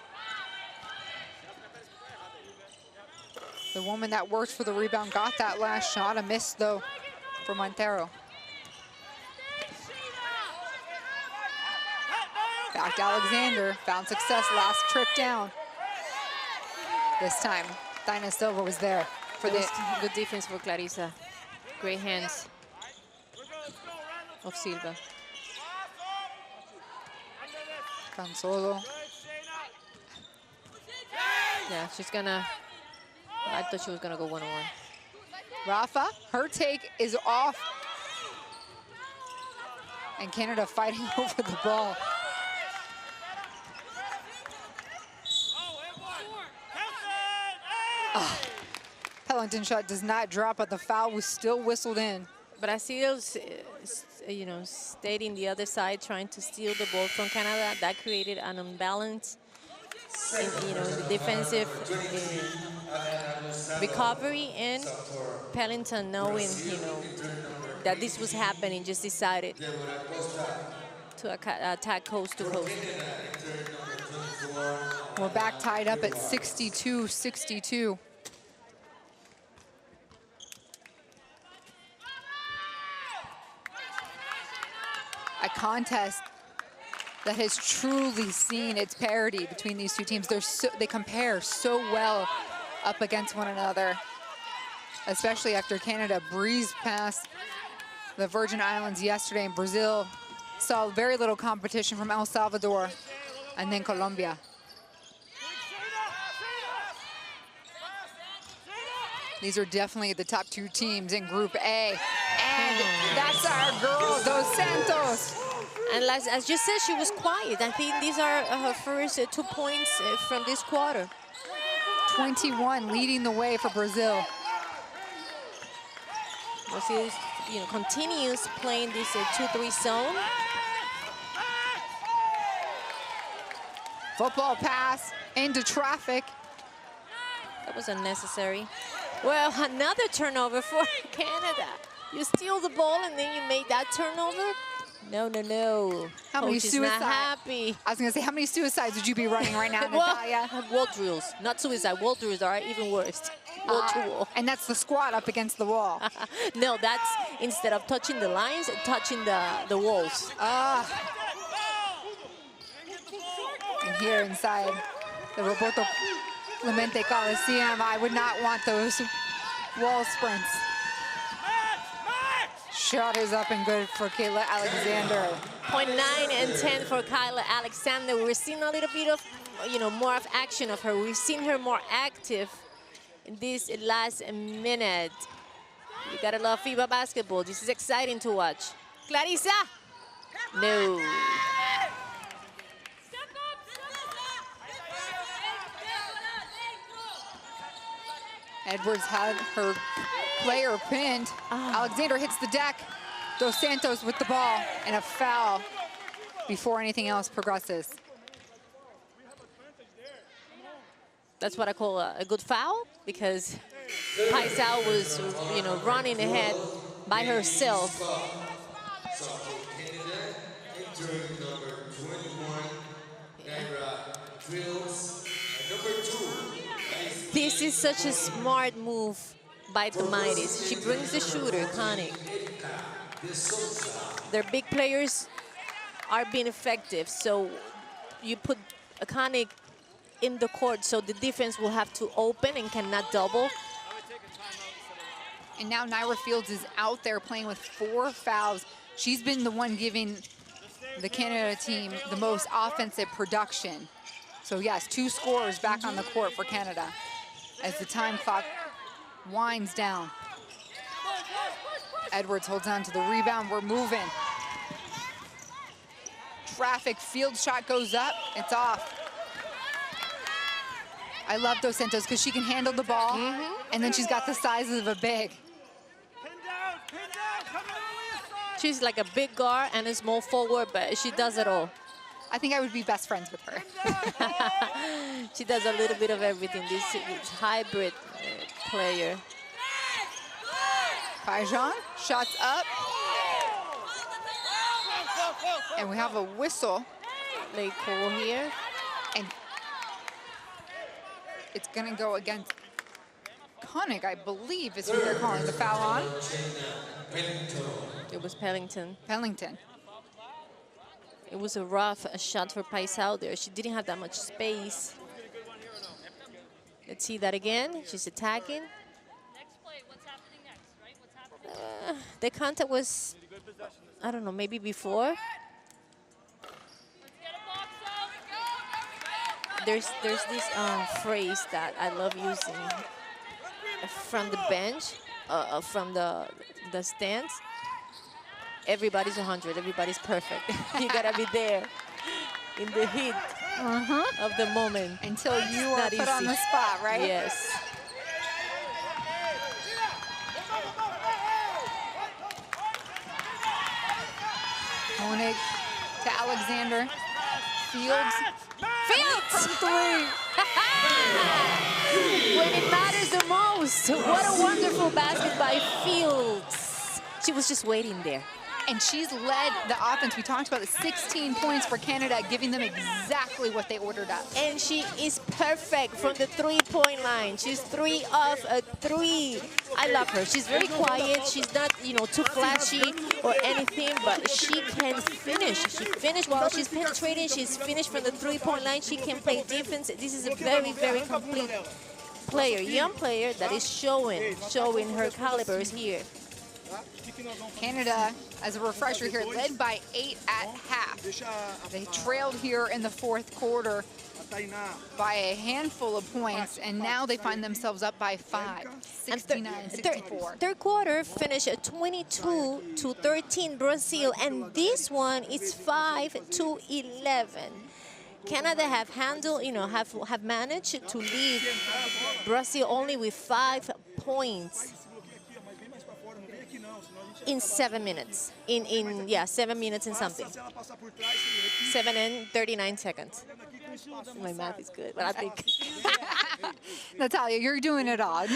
The woman that worked for the rebound got that last shot. A miss, though, for Montero. Back to Alexander. Found success last trip down. This time, Thaina Silva was there for the
good defense for Clarissa. Great hands of Silva.
Consolo.
Yeah, she's gonna. I thought she was gonna go one-on-one.
Rafa, her take is off. And Canada fighting over the ball. Pellington shot does not drop, but the foul was still whistled in.
But I still, stayed in the other side trying to steal the ball from Canada. That created an imbalance in, the defensive recovery, and Pellington, knowing, that this was happening, just decided to attack coast to coast.
We're back tied up at 62-62. A contest that has truly seen its parity between these two teams. They compare so well up against one another, especially after Canada breezed past the Virgin Islands yesterday, and Brazil saw very little competition from El Salvador and then Colombia. These are definitely the top two teams in Group A. And that's our girl, Dos Santos.
And as you said, she was quiet. I think these are her first 2 points from this quarter.
21 leading the way for Brazil.
Brazil, continues playing this 2-3 zone.
Football pass into traffic.
That was unnecessary. Well, another turnover for Canada. You steal the ball and then you make that turnover? No, no, no.
How many suicides?
Not happy.
I was going to say, how many suicides would you be running right now, Natalia?
Wall drills, not suicide. Wall drills are even worse. Wall to wall.
And that's the squat up against the wall.
No, that's instead of touching the lines, touching the walls.
And here inside the Roberto Clemente Coliseum, I would not want those wall sprints. Shot is up and good for Kayla Alexander.
0.9 and 10 for Kyla Alexander. We're seeing a little bit of, more of action of her. We've seen her more active in this last minute. You gotta love FIBA basketball. This is exciting to watch. Clarissa! No.
Edwards had her player pinned. Alexander hits the deck. Dos Santos with the ball and a foul before anything else progresses.
That's what I call a good foul, because Paisao was, running ahead by herself. This is such a smart move by the Mighties. She brings the shooter, Koenig. Their big players are being effective, so you put a Koenig in the court, so the defense will have to open and cannot double.
And now Naira Fields is out there playing with 4 fouls. She's been the one giving the Canada team the most offensive production. So yes, 2 scorers back on the court for Canada as the time clock winds down. Edwards holds on to the rebound. We're moving. Traffic, Fields shot goes up, it's off. I love Dos Santos because she can handle the ball, and then she's got the size of a big.
She's like a big guard and a small forward, but she does it all.
I think I would be best friends with her.
She does a little bit of everything, this hybrid player.
Fajan, shots up. And we have a whistle.
Late call here.
And it's gonna go against Koenig, I believe, is who they're calling the foul on.
It was Pellington.
Pellington.
It was a rough shot for Paisao there. She didn't have that much space. Let's see that again. She's attacking. The contact was, I don't know, maybe before. There's this phrase that I love using from the bench, from the stands. Everybody's 100, everybody's perfect. You gotta be there in the heat of the moment.
Until you are put on the spot, right?
Yes.
Koenig to Alexander. Fields.
Fields!
From 3.
When it matters the most. What a wonderful basket by Fields. She was just waiting there.
And she's led the offense. We talked about the 16 points for Canada, giving them exactly what they ordered up.
And she is perfect from the three-point line. She's 3 off a 3. I love her. She's very quiet. She's not, you know, too flashy or anything, but she can finish. She finished while she's penetrating. She's finished from the three-point line. She can play defense. This is a very, very complete player, young player that is showing her calibers here.
Canada, as a refresher here, led by 8 at half. They trailed here in the fourth quarter by a handful of points, and now they find themselves up by 5, 69-64.
Third quarter finished at 22-13 Brazil, and this one is 5-11. Canada have handled, you know, have managed to lead Brazil only with 5 points in 7 minutes. In 7 minutes and something. 7 and 39 seconds. My math is good, but I think.
Natalia, you're doing it all.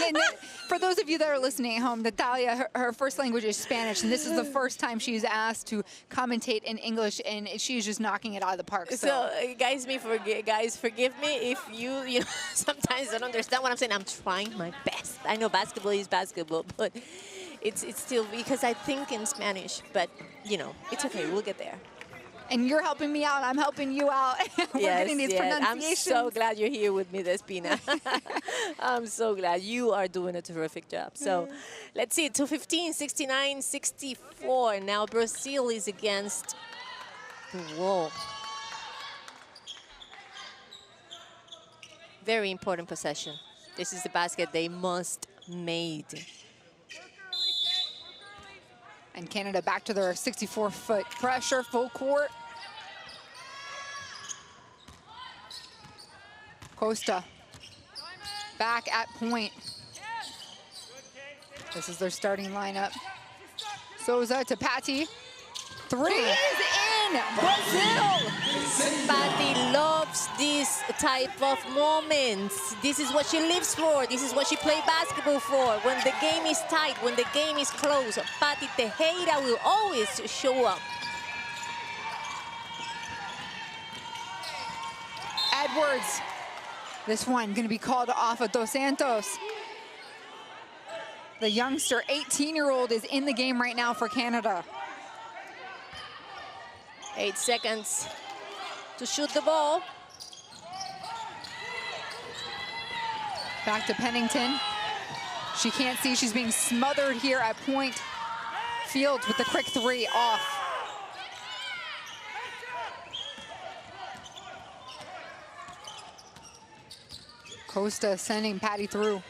For those of you that are listening at home, Natalia, her first language is Spanish, and this is the first time she's asked to commentate in English, and she's just knocking it out of the park.
So guys, forgive me if you know, sometimes don't understand what I'm saying. I'm trying my best. I know basketball is basketball, but it's still because I think in Spanish. But you know, it's okay. We'll get there.
And you're helping me out. I'm helping you out. We're getting these pronunciations.
I'm so glad you're here with me, Despina. I'm so glad. You are doing a terrific job. So let's see, 2:15, 69-64. Now Brazil is against the wall. Very important possession. This is the basket they must made.
And Canada back to their 64-foot pressure, full court. Costa back at point. This is their starting lineup. Souza to Patty. 3 is in, Brazil!
Patty loves this type of moments. This is what she lives for. This is what she plays basketball for. When the game is tight, when the game is close, Patty Tejera will always show up.
Edwards. This one going to be called off of Dos Santos. The youngster, 18-year-old, is in the game right now for Canada.
8 seconds to shoot the ball.
Back to Pennington. She can't see, she's being smothered here at point. Fields with the quick 3 off. Costa sending Patty through.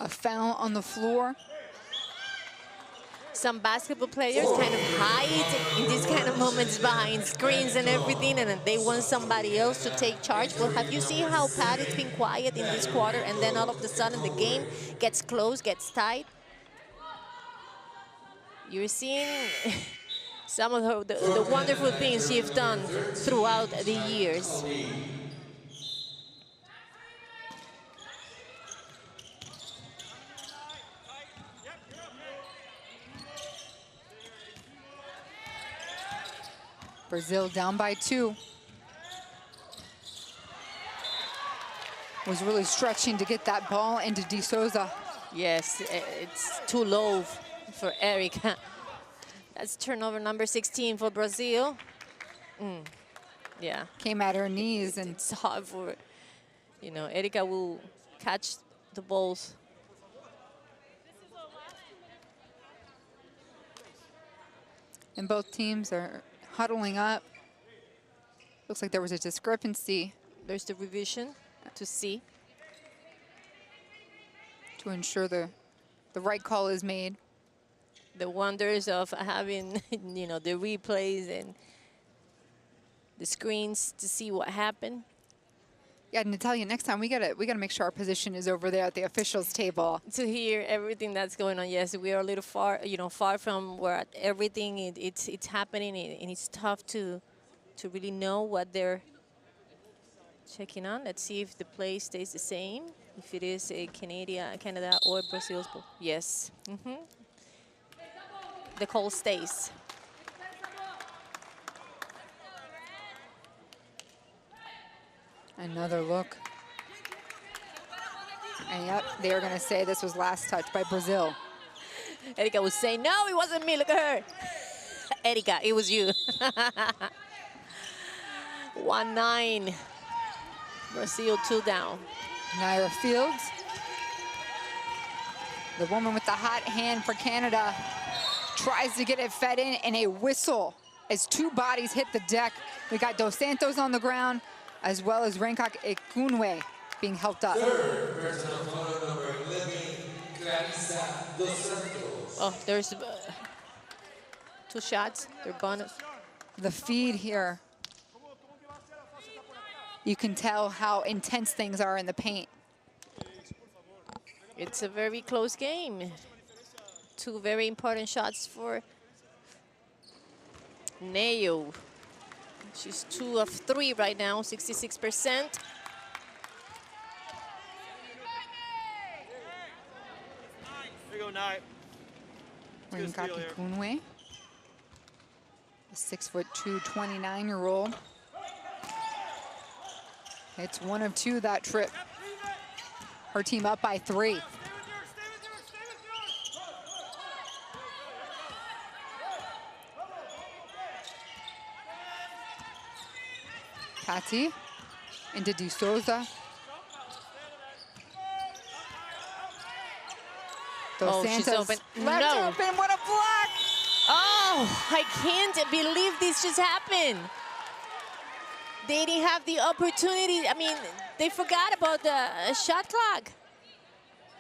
A foul on the floor.
Some basketball players kind of hide in these kind of moments behind screens and everything, and they want somebody else to take charge. Well, have you seen how Patty's been quiet in this quarter, and then all of a sudden the game gets close, gets tight? You're seeing some of the wonderful things she's done throughout the years.
Brazil down by 2. Was really stretching to get that ball into De Souza.
Yes, it's too low for Erica. That's turnover number 16 for Brazil. Yeah.
Came at her knees, and
it's hard for, you know, Erica will catch the balls.
And both teams are huddling up. Looks like there was a discrepancy.
There's the revision to see.
To ensure the right call is made.
The wonders of having, you know, the replays and the screens to see what happened.
Yeah, Natalia, next time we gotta make sure our position is over there at the officials table.
To hear everything that's going on. Yes, we are a little far, you know, far from where everything it's happening, and it's tough to really know what they're Checking on. Let's see if the play stays the same. If it is a Canada or Brazil's ball. Yes. The call stays.
Another look. And yep, they are going to say this was last touch by Brazil.
Erika was saying, no, it wasn't me. Look at her. Erika, it was you. 1-9. Brazil 2 down.
Naira Fields, the woman with the hot hand for Canada, tries to get it fed in, and a whistle as 2 bodies hit the deck. We got Dos Santos on the ground, as well as Renkak Ekunwe being helped up.
Third personal foul number 11, Clarissa Dos Santos.
Oh, there's 2 shots. They're bonus.
The feed here, you can tell how intense things are in the paint.
It's a very close game. 2 very important shots for Neo. She's 2 of 3 right now, 66%.
Here you go, Nye. Good steal
Renkak
here.
Ekunwe, the 6'2", 29-year-old. It's 1 of 2 that trip. Her team up by 3. Tati into De Souza. Dos
She's
Santos
open.
left
No.
open. What a block!
Oh, I can't believe this just happened. They didn't have the opportunity. I mean, they forgot about the shot clock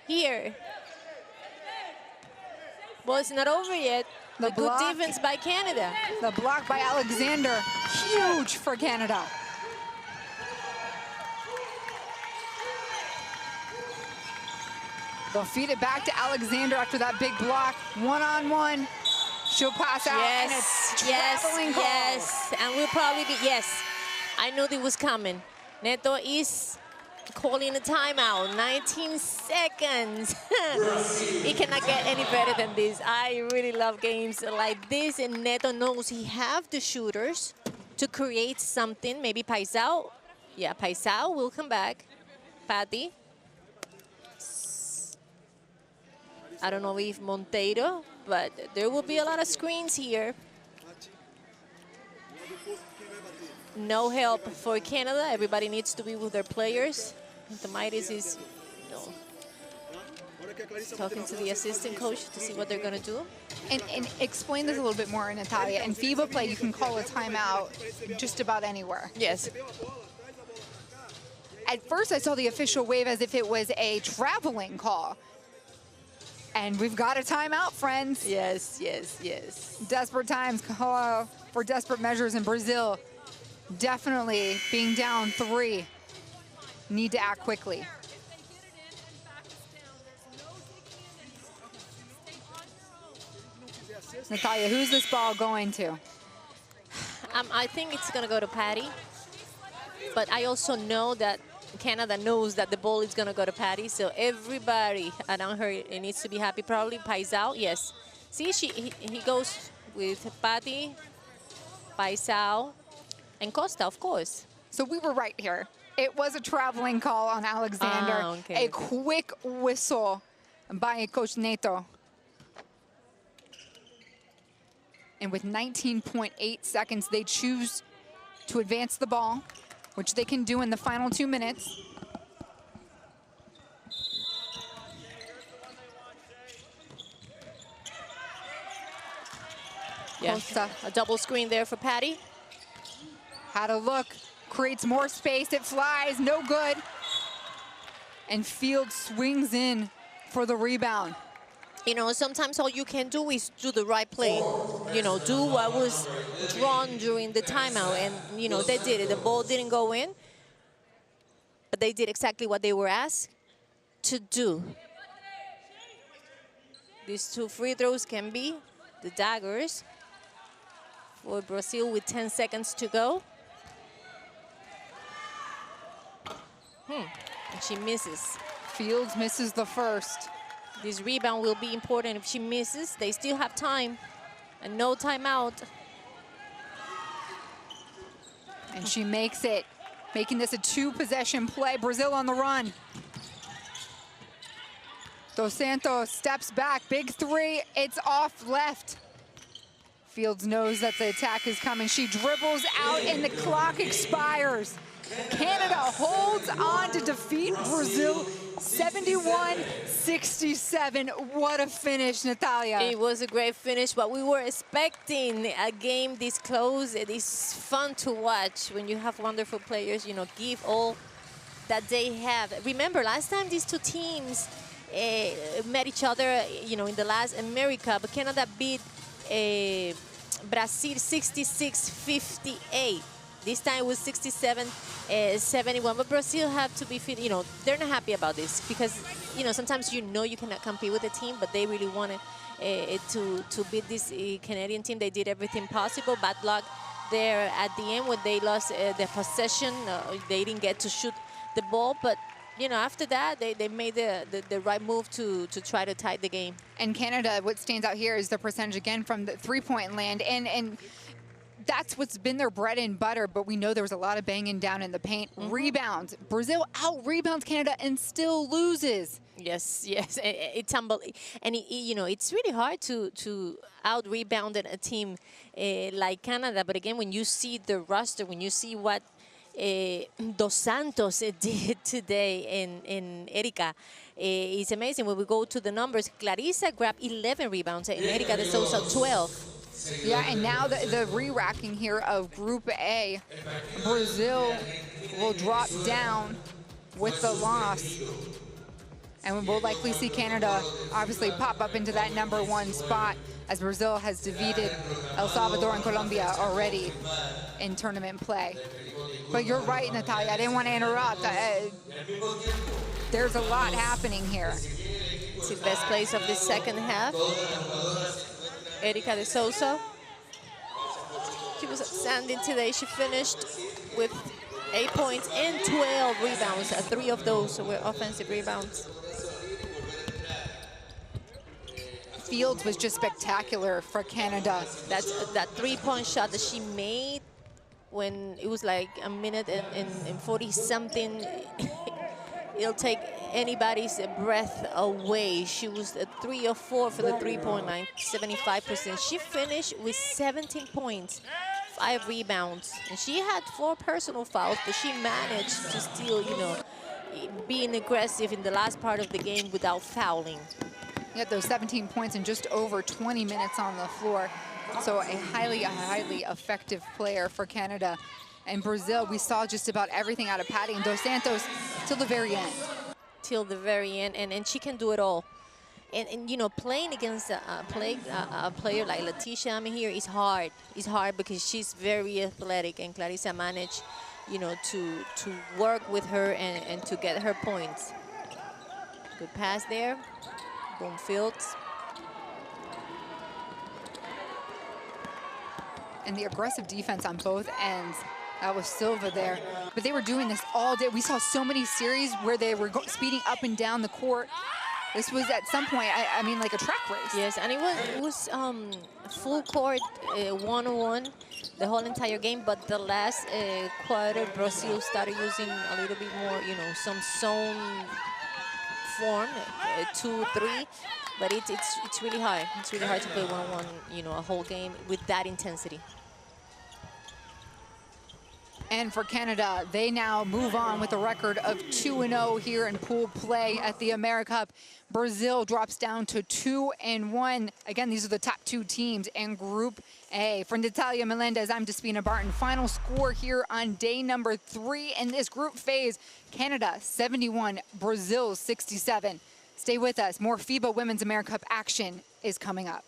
here. Well, it's not over yet.
The
The good
block.
defense by Canada.
The block by Alexander, huge for Canada. They'll feed it back to Alexander after that big block. 1-on-1. She'll pass out, and it's traveling call.
yes. And we'll probably be, yes. I knew it was coming. Neto is calling a timeout. 19 seconds. It cannot get any better than this. I really love games like this, and Neto knows he have the shooters to create something. Maybe Paisao. Yeah, Paisao will come back. Patty. I don't know if Monteiro, but there will be a lot of screens here. No help for Canada. Everybody needs to be with their players. Tomaitis is, you know, talking to the assistant coach to see what they're going to do.
And explain this a little bit more, Natalia. In FIBA play, you can call a timeout just about anywhere.
Yes.
At first, I saw the official wave as if it was a traveling call. And we've got a timeout, friends.
Yes, yes, yes.
Desperate times call for desperate measures in Brazil. Definitely being down 3. Need to act quickly. Natalia, who's this ball going to?
I think it's going to go to Patty. But I also know that Canada knows that the ball is going to go to Patty. So everybody around her needs to be happy. Probably Paisao, yes. See, he goes with Patty, Paisao, and Costa, of course.
So we were right here. It was a traveling call on Alexander.
Okay.
A quick whistle by Coach Neto. And with 19.8 seconds, they choose to advance the ball, which they can do in the final 2 minutes.
Yeah,
Costa
a double screen there for Patty.
had a look, creates more space, it flies, no good. And Field swings in for the rebound.
You know, sometimes all you can do is do the right play. You know, do what was drawn during the timeout. And, you know, they did it. The ball didn't go in, but they did exactly what they were asked to do. These 2 free throws can be the daggers for Brazil with 10 seconds to go. And she misses.
Fields misses the first.
This rebound will be important. If she misses, they still have time and no timeout.
And she makes it, making this a 2-possession play. Brazil on the run. Dos Santos steps back, big three, it's off left. Fields knows that the attack is coming. She dribbles out and the clock expires. Canada holds on to defeat Brazil 71-67. What a finish, Natalia.
It was a great finish, but we were expecting a game this close. It is fun to watch when you have wonderful players, you know, give all that they have. Remember, last time these two teams met each other, you know, in the last AmeriCup, Canada beat Brazil 66-58. This time it was 67-71, but Brazil have to be, you know, they're not happy about this because, you know, sometimes you know you cannot compete with the team, but they really wanted to beat this Canadian team. They did everything possible. Bad luck there at the end when they lost their possession. They didn't get to shoot the ball, but you know, after that, they made the right move to try to tie the game.
And Canada, what stands out here is the percentage again from the three-point land, and that's what's been their bread and butter, but we know there was a lot of banging down in the paint. Rebounds. Brazil out-rebounds Canada and still loses.
Yes, yes, it's unbelievable. And, you know, it's really hard to out-rebound a team like Canada. But again, when you see the roster, when you see what Dos Santos did today in Erika, it's amazing. When we go to the numbers, Clarissa grabbed 11 rebounds and Erika de Souza 12.
Yeah, and now the re-racking here of Group A, Brazil will drop down with the loss. And we'll likely see Canada obviously pop up into that #1 spot as Brazil has defeated El Salvador and Colombia already in tournament play. But you're right, Natalia, I didn't want to interrupt. There's a lot happening here.
It's the best place of the second half. Erika de Souza. She was outstanding today. She finished with 8 points and 12 rebounds. 3 of those were offensive rebounds.
Fields was just spectacular for Canada.
That 3-point shot that she made when it was like a minute and 40-something, it'll take anybody's breath away. She was 3 of 4 for the 3-point line, 75%. She finished with 17 points, 5 rebounds, and she had 4 personal fouls, but she managed to still, you know, being aggressive in the last part of the game without fouling.
You got those 17 points in just over 20 minutes on the floor. So a highly effective player for Canada. And Brazil, we saw just about everything out of Patty and Dos Santos till the very end.
Till the very end, and she can do it all. And you know, playing against a player like Leticia, I mean, here is hard. It's hard because she's very athletic, and Clarissa managed, you know, to work with her and to get her points. Good pass there. Boom, Fields.
And the aggressive defense on both ends. That was Silva there. But they were doing this all day. We saw so many series where they were speeding up and down the court. This was at some point, I mean, like a track race.
Yes, and it was full court, 1-on-1 the whole entire game. But the last quarter, Brazil started using a little bit more, you know, some zone form, 2-3. But it's really hard. It's really hard to play 1-on-1, you know, a whole game with that intensity.
And for Canada, they now move on with a record of 2-0 here in pool play at the AmeriCup. Brazil drops down to 2-1. Again, these are the top 2 teams in Group A. For Natalia Melendez, I'm Despina Barton. Final score here on day #3 in this group phase. Canada 71, Brazil 67. Stay with us. More FIBA Women's AmeriCup action is coming up.